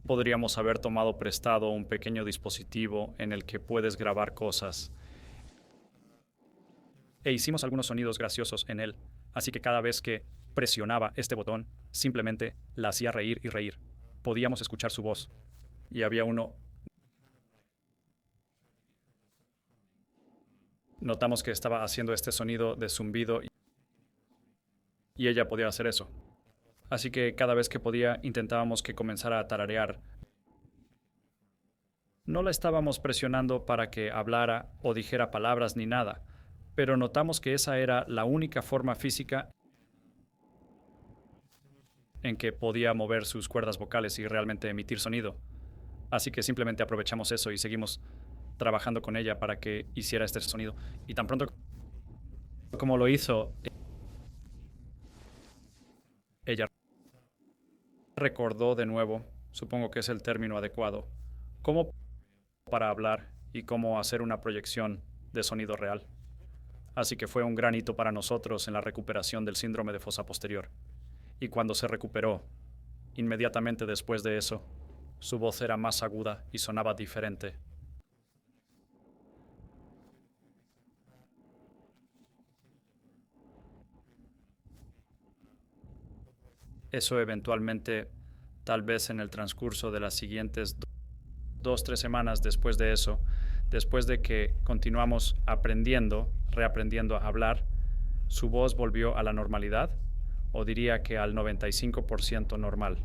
podríamos haber tomado prestado un pequeño dispositivo en el que puedes grabar cosas. E hicimos algunos sonidos graciosos en él, así que cada vez que presionaba este botón, simplemente la hacía reír y reír. Podíamos escuchar su voz. Y había uno... Notamos que estaba haciendo este sonido de zumbido y ella podía hacer eso. Así que cada vez que podía intentábamos que comenzara a tararear. No la estábamos presionando para que hablara o dijera palabras ni nada, pero notamos que esa era la única forma física en que podía mover sus cuerdas vocales y realmente emitir sonido. Así que simplemente aprovechamos eso y seguimos trabajando con ella para que hiciera este sonido. Y tan pronto como lo hizo, ella recordó de nuevo, supongo que es el término adecuado, cómo para hablar y cómo hacer una proyección de sonido real. Así que fue un gran hito para nosotros en la recuperación del síndrome de fosa posterior. Y cuando se recuperó, inmediatamente después de eso, su voz era más aguda y sonaba diferente. Eso eventualmente, tal vez en el transcurso de las siguientes 2, 3 semanas después de eso, después de que continuamos aprendiendo, reaprendiendo a hablar, su voz volvió a la normalidad, o diría que al 95% normal.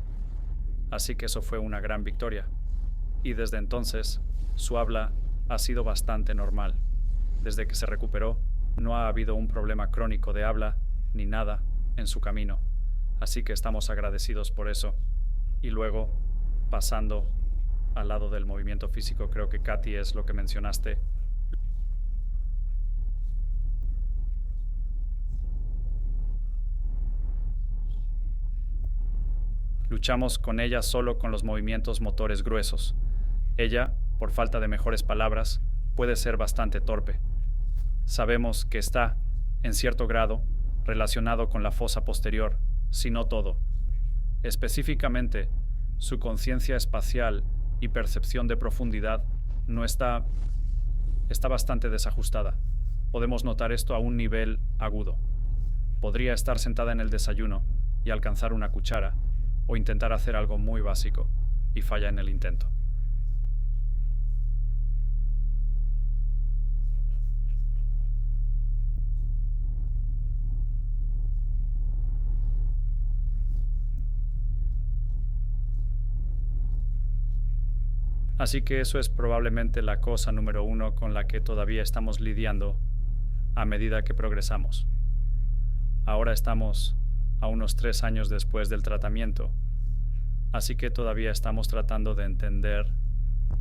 Así que eso fue una gran victoria. Y desde entonces, su habla ha sido bastante normal. Desde que se recuperó, no ha habido un problema crónico de habla ni nada en su camino. Así que estamos agradecidos por eso. Y luego, pasando al lado del movimiento físico, creo que Katy es lo que mencionaste. Luchamos con ella solo con los movimientos motores gruesos. Ella, por falta de mejores palabras, puede ser bastante torpe. Sabemos que está, en cierto grado, relacionado con la fosa posterior, si no todo. Específicamente, su conciencia espacial y percepción de profundidad no está bastante desajustada. Podemos notar esto a un nivel agudo. Podría estar sentada en el desayuno y alcanzar una cuchara, o intentar hacer algo muy básico, y falla en el intento. Así que eso es probablemente la cosa número 1 con la que todavía estamos lidiando a medida que progresamos. Ahora estamos a unos 3 años después del tratamiento, así que todavía estamos tratando de entender,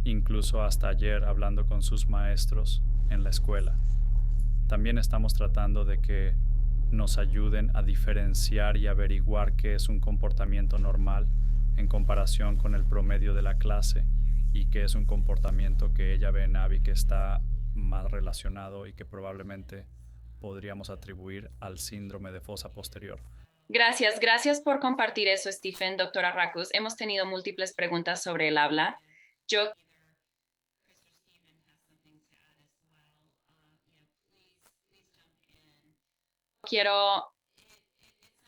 incluso hasta ayer hablando con sus maestros en la escuela. También estamos tratando de que nos ayuden a diferenciar y averiguar qué es un comportamiento normal en comparación con el promedio de la clase y qué es un comportamiento que ella ve en Abby que está más relacionado y que probablemente podríamos atribuir al síndrome de fosa posterior. Gracias por compartir eso, Stephen. Doctora Racus, hemos tenido múltiples preguntas sobre el habla. Yo quiero...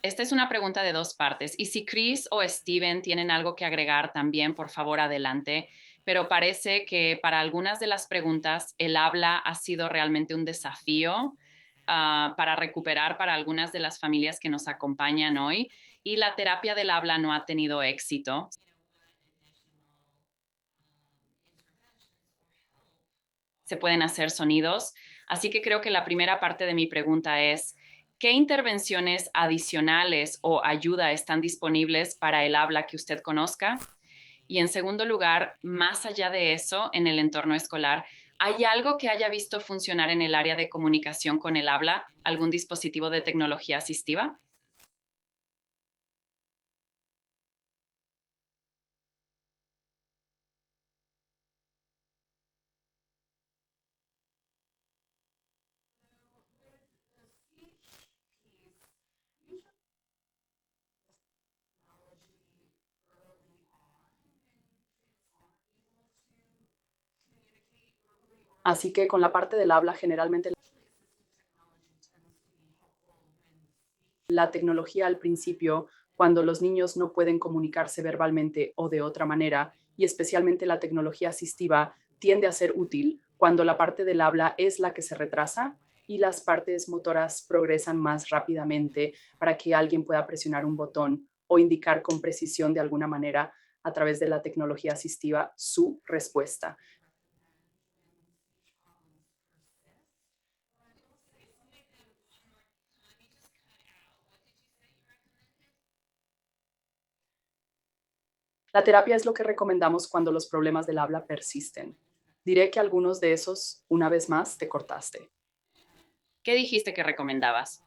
Esta es una pregunta de 2 partes. Y si Chris o Steven tienen algo que agregar también, por favor, adelante. pero parece que para algunas de las preguntas el habla ha sido realmente un desafío para recuperar para algunas de las familias que nos acompañan hoy y la terapia del habla no ha tenido éxito. Se pueden hacer sonidos, así que creo que la primera parte de mi pregunta es, ¿qué intervenciones adicionales o ayuda están disponibles para el habla que usted conozca? Y en segundo lugar, más allá de eso, en el entorno escolar, ¿hay algo que haya visto funcionar en el área de comunicación con el habla? ¿Algún dispositivo de tecnología asistiva? Así que con la parte del habla, generalmente la tecnología al principio, cuando los niños no pueden comunicarse verbalmente o de otra manera, y especialmente la tecnología asistiva, tiende a ser útil cuando la parte del habla es la que se retrasa y las partes motoras progresan más rápidamente para que alguien pueda presionar un botón o indicar con precisión de alguna manera a través de la tecnología asistiva su respuesta. La terapia es lo que recomendamos cuando los problemas del habla persisten. Diré que algunos de esos, una vez más, te cortaste. ¿Qué dijiste que recomendabas?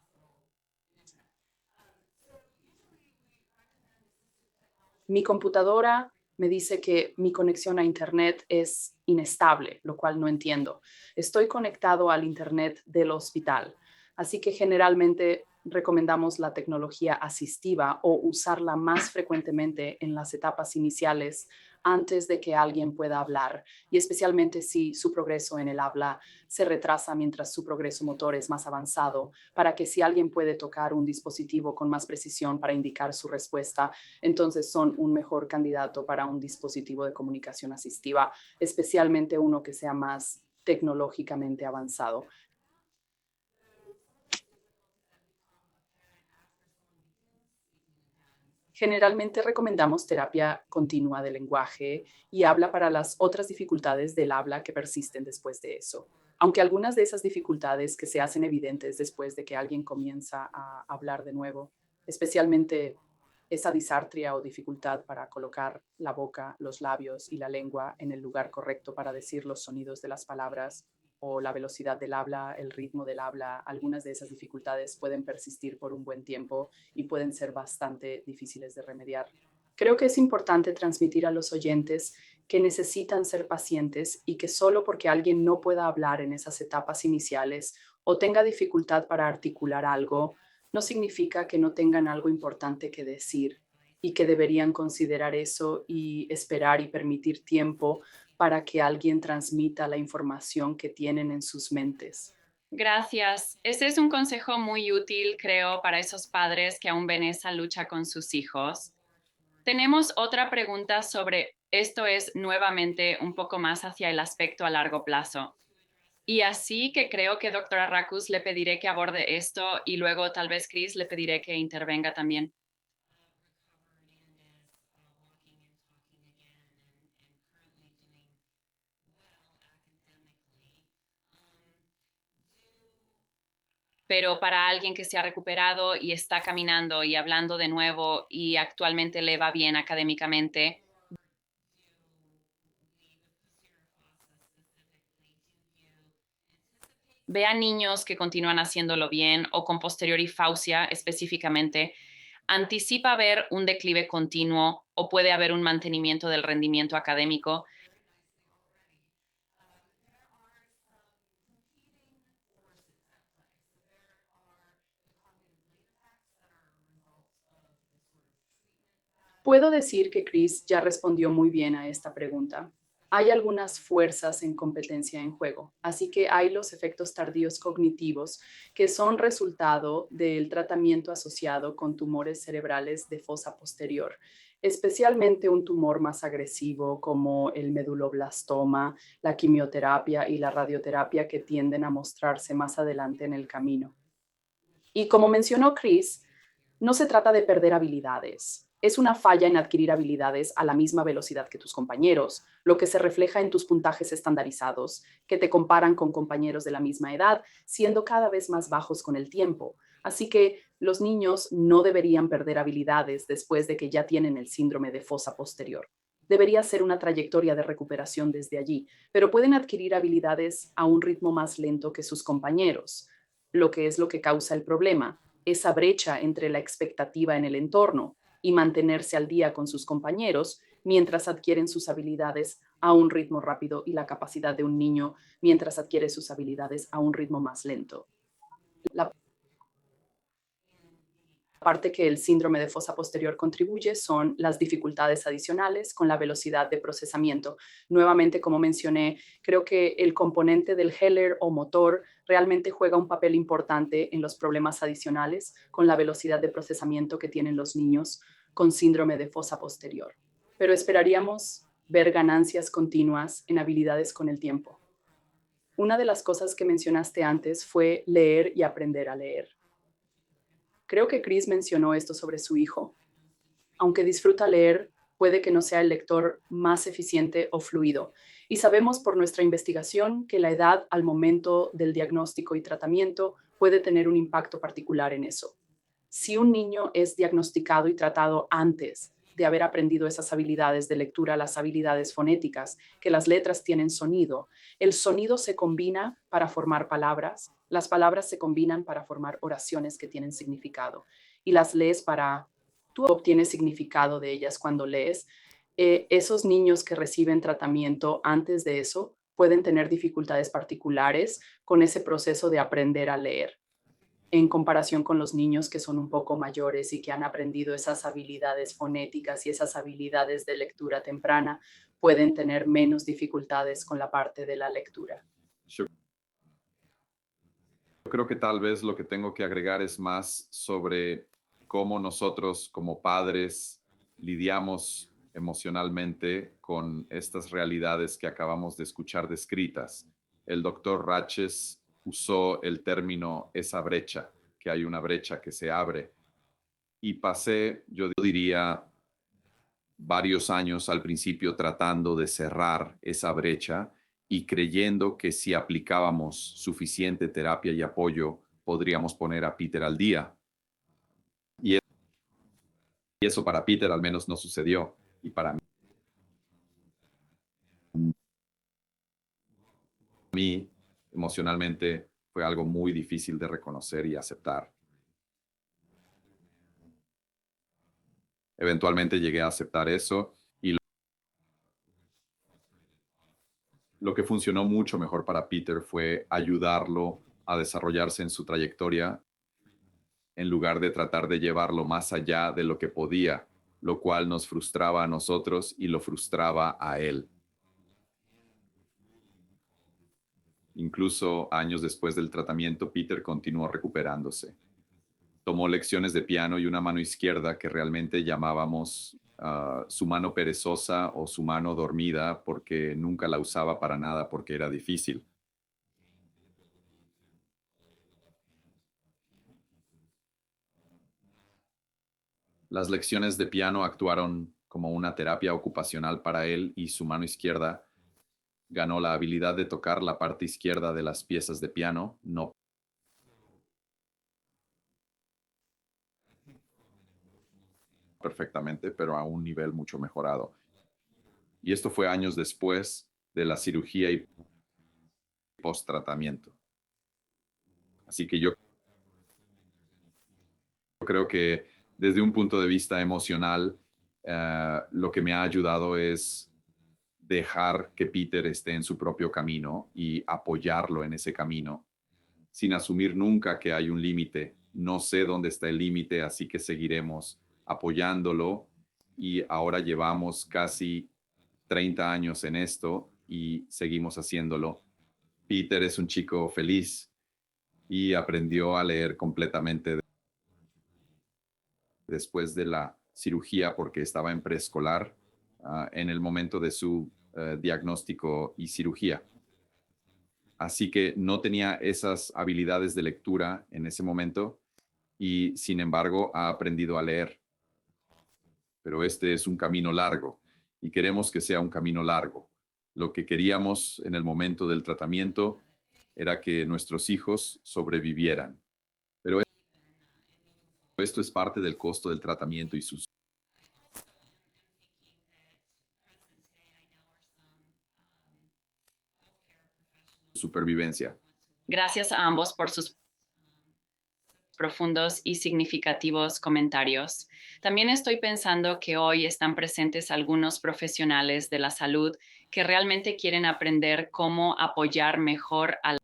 Mi computadora me dice que mi conexión a Internet es inestable, lo cual no entiendo. Estoy conectado al Internet del hospital, así que generalmente recomendamos la tecnología asistiva o usarla más frecuentemente en las etapas iniciales antes de que alguien pueda hablar, y especialmente si su progreso en el habla se retrasa mientras su progreso motor es más avanzado, para que si alguien puede tocar un dispositivo con más precisión para indicar su respuesta, entonces son un mejor candidato para un dispositivo de comunicación asistiva, especialmente uno que sea más tecnológicamente avanzado. Generalmente recomendamos terapia continua de lenguaje y habla para las otras dificultades del habla que persisten después de eso. Aunque algunas de esas dificultades que se hacen evidentes después de que alguien comienza a hablar de nuevo, especialmente esa disartria o dificultad para colocar la boca, los labios y la lengua en el lugar correcto para decir los sonidos de las palabras, o la velocidad del habla, el ritmo del habla, algunas de esas dificultades pueden persistir por un buen tiempo y pueden ser bastante difíciles de remediar. Creo que es importante transmitir a los oyentes que necesitan ser pacientes y que solo porque alguien no pueda hablar en esas etapas iniciales o tenga dificultad para articular algo, no significa que no tengan algo importante que decir, y que deberían considerar eso y esperar y permitir tiempo para que alguien transmita la información que tienen en sus mentes. Gracias. Ese es un consejo muy útil, creo, para esos padres que aún ven esa lucha con sus hijos. Tenemos otra pregunta sobre esto es nuevamente un poco más hacia el aspecto a largo plazo. Y así que creo que doctora Racus le pediré que aborde esto y luego tal vez Chris le pediré que intervenga también. Pero para alguien que se ha recuperado y está caminando y hablando de nuevo y actualmente le va bien académicamente, ve a niños que continúan haciéndolo bien o con posteriorifausia específicamente, anticipa ver un declive continuo o puede haber un mantenimiento del rendimiento académico. Puedo decir que Chris ya respondió muy bien a esta pregunta. Hay algunas fuerzas en competencia en juego, así que hay los efectos tardíos cognitivos que son resultado del tratamiento asociado con tumores cerebrales de fosa posterior. especialmente un tumor más agresivo como el meduloblastoma, la quimioterapia y la radioterapia que tienden a mostrarse más adelante en el camino. Y como mencionó Chris, no se trata de perder habilidades. Es una falla en adquirir habilidades a la misma velocidad que tus compañeros, lo que se refleja en tus puntajes estandarizados, que te comparan con compañeros de la misma edad, siendo cada vez más bajos con el tiempo. Así que los niños no deberían perder habilidades después de que ya tienen el síndrome de fosa posterior. Debería ser una trayectoria de recuperación desde allí, pero pueden adquirir habilidades a un ritmo más lento que sus compañeros, lo que es lo que causa el problema, esa brecha entre la expectativa en el entorno y mantenerse al día con sus compañeros mientras adquieren sus habilidades a un ritmo rápido y la capacidad de un niño mientras adquiere sus habilidades a un ritmo más lento. La parte que el síndrome de fosa posterior contribuye son las dificultades adicionales con la velocidad de procesamiento. Nuevamente, como mencioné, creo que el componente del Heller o motor realmente juega un papel importante en los problemas adicionales con la velocidad de procesamiento que tienen los niños con síndrome de fosa posterior. Pero esperaríamos ver ganancias continuas en habilidades con el tiempo. Una de las cosas que mencionaste antes fue leer y aprender a leer. Creo que Chris mencionó esto sobre su hijo. Aunque disfruta leer, puede que no sea el lector más eficiente o fluido. Y sabemos por nuestra investigación que la edad al momento del diagnóstico y tratamiento puede tener un impacto particular en eso. Si un niño es diagnosticado y tratado antes de haber aprendido esas habilidades de lectura, las habilidades fonéticas, que las letras tienen sonido, el sonido se combina para formar palabras, las palabras se combinan para formar oraciones que tienen significado y las lees para, tú obtienes significado de ellas cuando lees. Esos niños que reciben tratamiento antes de eso pueden tener dificultades particulares con ese proceso de aprender a leer en comparación con los niños que son un poco mayores y que han aprendido esas habilidades fonéticas y esas habilidades de lectura temprana, pueden tener menos dificultades con la parte de la lectura. Yo creo que tal vez lo que tengo que agregar es más sobre cómo nosotros como padres lidiamos emocionalmente con estas realidades que acabamos de escuchar descritas. El doctor Ratches usó el término esa brecha, que hay una brecha que se abre. Y pasé, yo diría, varios años al principio tratando de cerrar esa brecha y creyendo que si aplicábamos suficiente terapia y apoyo, podríamos poner a Peter al día. Y eso para Peter al menos no sucedió. Y para mí, emocionalmente, fue algo muy difícil de reconocer y aceptar. Eventualmente llegué a aceptar eso y lo que funcionó mucho mejor para Peter fue ayudarlo a desarrollarse en su trayectoria en lugar de tratar de llevarlo más allá de lo que podía, lo cual nos frustraba a nosotros y lo frustraba a él. Incluso años después del tratamiento, Peter continuó recuperándose. Tomó lecciones de piano y una mano izquierda que realmente llamábamos su mano perezosa o su mano dormida porque nunca la usaba para nada porque era difícil. Las lecciones de piano actuaron como una terapia ocupacional para él y su mano izquierda ganó la habilidad de tocar la parte izquierda de las piezas de piano, no perfectamente, pero a un nivel mucho mejorado. Y esto fue años después de la cirugía y post-tratamiento. Así que yo creo que desde un punto de vista emocional, lo que me ha ayudado es dejar que Peter esté en su propio camino y apoyarlo en ese camino, sin asumir nunca que hay un límite. No sé dónde está el límite, así que seguiremos apoyándolo y ahora llevamos casi 30 años en esto y seguimos haciéndolo. Peter es un chico feliz y aprendió a leer completamente después de la cirugía porque estaba en preescolar en el momento de su diagnóstico y cirugía. Así que no tenía esas habilidades de lectura en ese momento y, sin embargo, ha aprendido a leer. Pero este es un camino largo y queremos que sea un camino largo. Lo que queríamos en el momento del tratamiento era que nuestros hijos sobrevivieran. Pero esto es parte del costo del tratamiento y su supervivencia. Gracias a ambos por sus profundos y significativos comentarios. También estoy pensando que hoy están presentes algunos profesionales de la salud que realmente quieren aprender cómo apoyar mejor a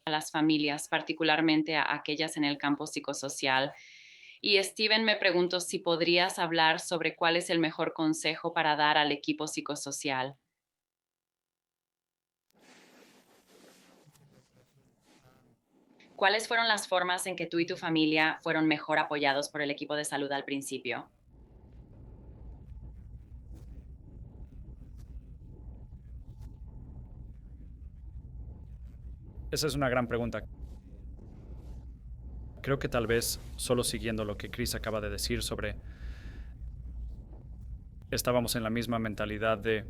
las familias, particularmente a aquellas en el campo psicosocial. Y Steven, me pregunto si podrías hablar sobre cuál es el mejor consejo para dar al equipo psicosocial. ¿Cuáles fueron las formas en que tú y tu familia fueron mejor apoyados por el equipo de salud al principio? Esa es una gran pregunta. Creo que tal vez solo siguiendo lo que Chris acaba de decir sobre estábamos en la misma mentalidad de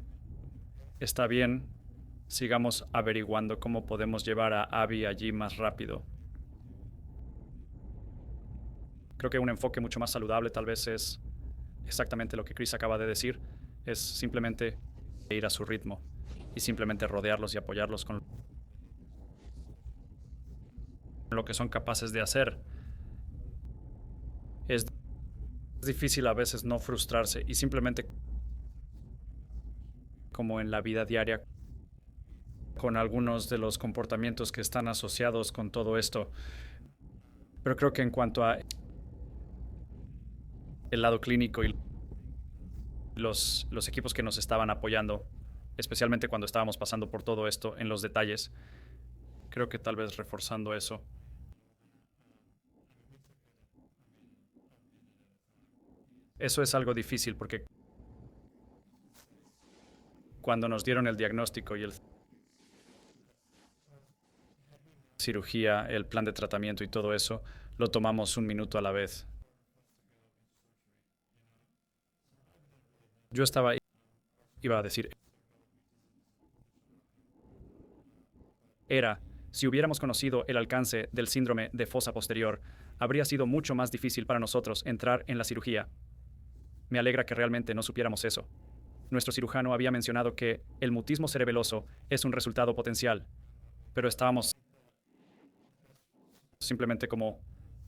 está bien, sigamos averiguando cómo podemos llevar a Abby allí más rápido. Creo que un enfoque mucho más saludable tal vez es exactamente lo que Chris acaba de decir, es simplemente ir a su ritmo y simplemente rodearlos y apoyarlos con lo que son capaces de hacer. Es difícil a veces no frustrarse y simplemente como en la vida diaria con algunos de los comportamientos que están asociados con todo esto. Pero creo que en cuanto a el lado clínico y los equipos que nos estaban apoyando, especialmente cuando estábamos pasando por todo esto en los detalles, creo que tal vez reforzando eso. Eso es algo difícil porque cuando nos dieron el diagnóstico y el cirugía, el plan de tratamiento y todo eso, lo tomamos un minuto a la vez. Yo iba a decir, si hubiéramos conocido el alcance del síndrome de fosa posterior, habría sido mucho más difícil para nosotros entrar en la cirugía. Me alegra que realmente no supiéramos eso. Nuestro cirujano había mencionado que el mutismo cerebeloso es un resultado potencial, pero estábamos simplemente como,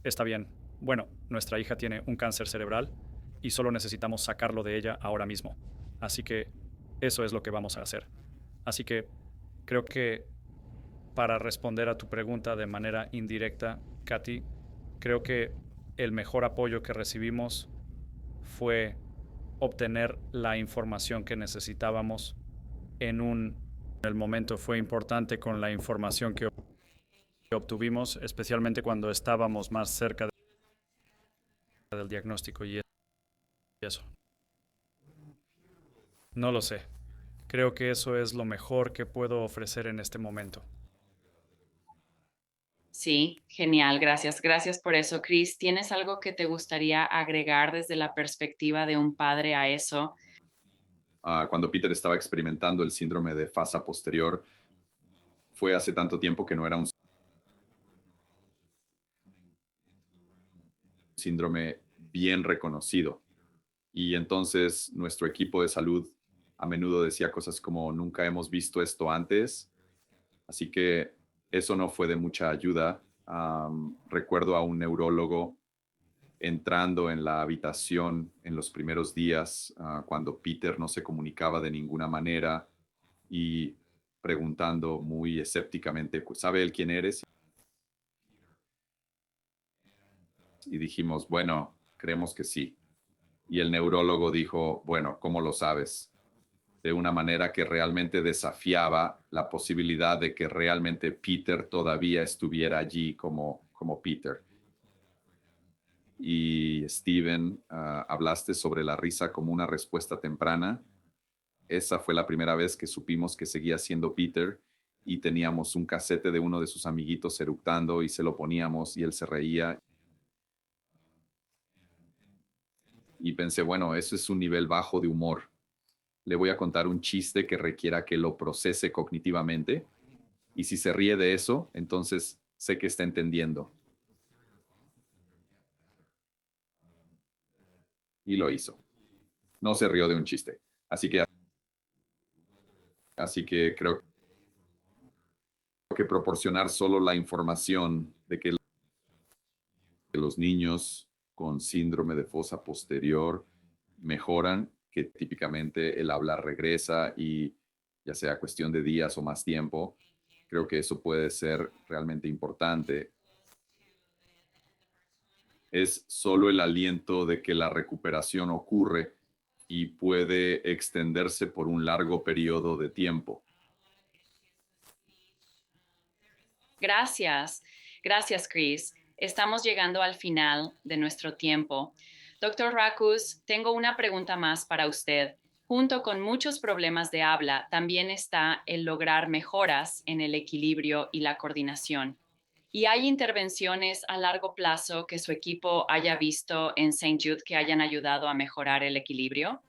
está bien, bueno, nuestra hija tiene un cáncer cerebral y solo necesitamos sacarlo de ella ahora mismo. Así que eso es lo que vamos a hacer. Así que creo que para responder a tu pregunta de manera indirecta, Katy, creo que el mejor apoyo que recibimos fue obtener la información que necesitábamos en el momento. Fue importante con la información que obtuvimos, especialmente cuando estábamos más cerca del diagnóstico y eso. No lo sé. Creo que eso es lo mejor que puedo ofrecer en este momento. Sí, genial, gracias. Gracias por eso, Chris. ¿Tienes algo que te gustaría agregar desde la perspectiva de un padre a eso? Cuando Peter estaba experimentando el síndrome de fosa posterior, fue hace tanto tiempo que no era un síndrome bien reconocido. Y entonces nuestro equipo de salud a menudo decía cosas como nunca hemos visto esto antes. Así que eso no fue de mucha ayuda. Recuerdo a un neurólogo entrando en la habitación en los primeros días, cuando Peter no se comunicaba de ninguna manera y preguntando muy escépticamente, ¿sabe él quién eres? Y dijimos, bueno, creemos que sí. Y el neurólogo dijo, bueno, ¿cómo lo sabes? De una manera que realmente desafiaba la posibilidad de que realmente Peter todavía estuviera allí como Peter. Y Steven, hablaste sobre la risa como una respuesta temprana. Esa fue la primera vez que supimos que seguía siendo Peter y teníamos un casete de uno de sus amiguitos eructando y se lo poníamos y él se reía. Y pensé, bueno, eso es un nivel bajo de humor. Le voy a contar un chiste que requiera que lo procese cognitivamente. Y si se ríe de eso, entonces sé que está entendiendo. Y lo hizo. No se rió de un chiste. Así que creo que proporcionar solo la información de que los niños con síndrome de fosa posterior mejoran, que típicamente el habla regresa y ya sea cuestión de días o más tiempo, creo que eso puede ser realmente importante. Es solo el aliento de que la recuperación ocurre y puede extenderse por un largo periodo de tiempo. Gracias. Gracias, Chris. Estamos llegando al final de nuestro tiempo. Doctor Rackus, tengo una pregunta más para usted. Junto con muchos problemas de habla, también está el lograr mejoras en el equilibrio y la coordinación. ¿Y hay intervenciones a largo plazo que su equipo haya visto en St. Jude que hayan ayudado a mejorar el equilibrio?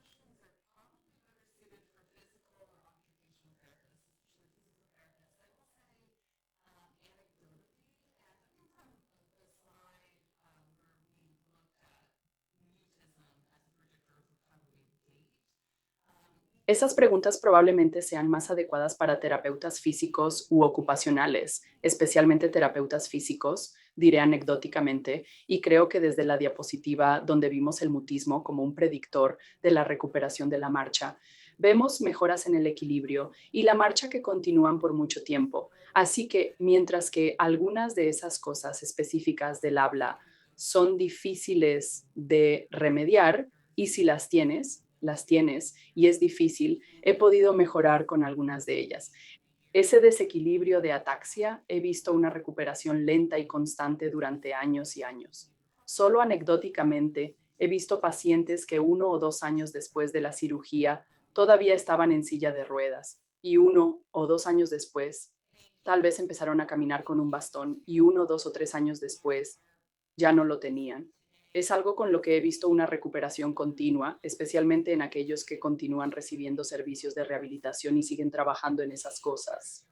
Esas preguntas probablemente sean más adecuadas para terapeutas físicos u ocupacionales, especialmente terapeutas físicos, diré anecdóticamente, y creo que desde la diapositiva donde vimos el mutismo como un predictor de la recuperación de la marcha, vemos mejoras en el equilibrio y la marcha que continúan por mucho tiempo. Así que mientras que algunas de esas cosas específicas del habla son difíciles de remediar, y si las tienes y es difícil, he podido mejorar con algunas de ellas. Ese desequilibrio de ataxia, he visto una recuperación lenta y constante durante años y años. Solo anecdóticamente, he visto pacientes que 1 o 2 años después de la cirugía todavía estaban en silla de ruedas y 1 o 2 años después tal vez empezaron a caminar con un bastón y 1, 2 o 3 años después ya no lo tenían. Es algo con lo que he visto una recuperación continua, especialmente en aquellos que continúan recibiendo servicios de rehabilitación y siguen trabajando en esas cosas.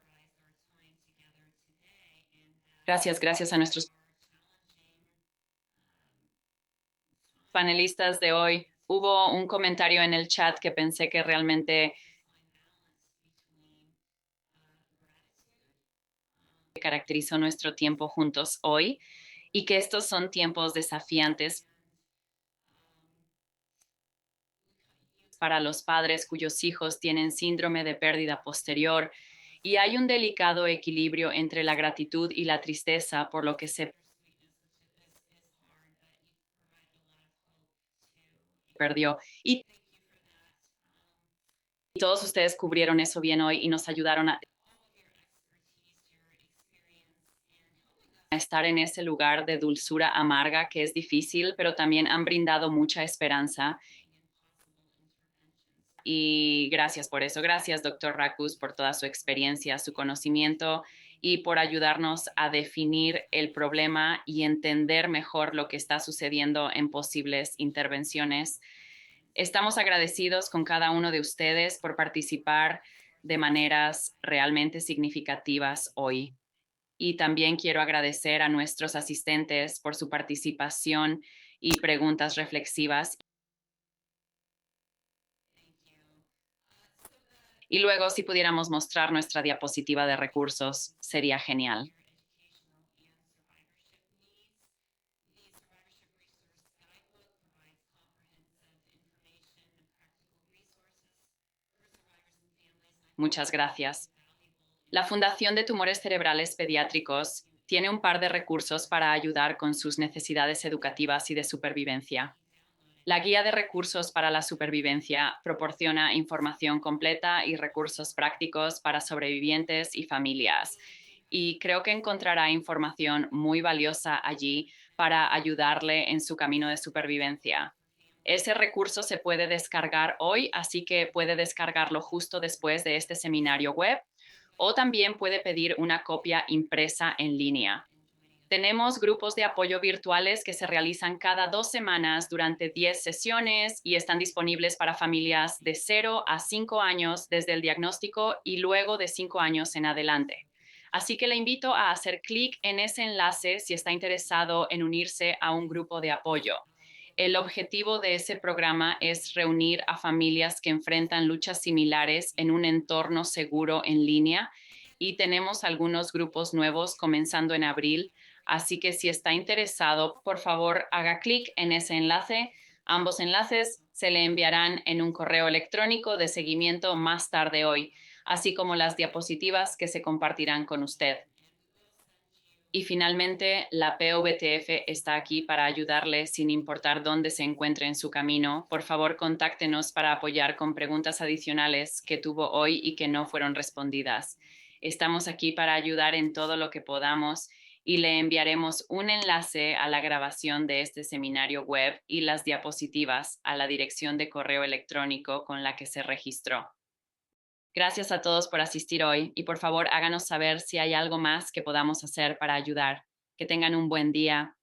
Gracias a nuestros panelistas de hoy. Hubo un comentario en el chat que pensé que realmente caracterizó nuestro tiempo juntos hoy y que estos son tiempos desafiantes para los padres cuyos hijos tienen síndrome de pérdida posterior y hay un delicado equilibrio entre la gratitud y la tristeza por lo que se perdió. Y todos ustedes cubrieron eso bien hoy y nos ayudaron a estar en ese lugar de dulzura amarga que es difícil, pero también han brindado mucha esperanza. Y gracias por eso. Gracias, doctor Rackus, por toda su experiencia, su conocimiento y por ayudarnos a definir el problema y entender mejor lo que está sucediendo en posibles intervenciones. Estamos agradecidos con cada uno de ustedes por participar de maneras realmente significativas hoy. Y también quiero agradecer a nuestros asistentes por su participación y preguntas reflexivas. Y luego, si pudiéramos mostrar nuestra diapositiva de recursos, sería genial. Muchas gracias. La Fundación de Tumores Cerebrales Pediátricos tiene un par de recursos para ayudar con sus necesidades educativas y de supervivencia. La guía de recursos para la supervivencia proporciona información completa y recursos prácticos para sobrevivientes y familias. Y creo que encontrará información muy valiosa allí para ayudarle en su camino de supervivencia. Ese recurso se puede descargar hoy, así que puede descargarlo justo después de este seminario web, o también puede pedir una copia impresa en línea. Tenemos grupos de apoyo virtuales que se realizan cada 2 semanas durante 10 sesiones y están disponibles para familias de 0 a 5 años desde el diagnóstico y luego de 5 años en adelante. Así que le invito a hacer clic en ese enlace si está interesado en unirse a un grupo de apoyo. El objetivo de ese programa es reunir a familias que enfrentan luchas similares en un entorno seguro en línea, y tenemos algunos grupos nuevos comenzando en abril. Así que si está interesado, por favor, haga clic en ese enlace. Ambos enlaces se le enviarán en un correo electrónico de seguimiento más tarde hoy, así como las diapositivas que se compartirán con usted. Y finalmente, la PVTF está aquí para ayudarle sin importar dónde se encuentre en su camino. Por favor, contáctenos para apoyar con preguntas adicionales que tuvo hoy y que no fueron respondidas. Estamos aquí para ayudar en todo lo que podamos, y le enviaremos un enlace a la grabación de este seminario web y las diapositivas a la dirección de correo electrónico con la que se registró. Gracias a todos por asistir hoy, y por favor háganos saber si hay algo más que podamos hacer para ayudar. Que tengan un buen día.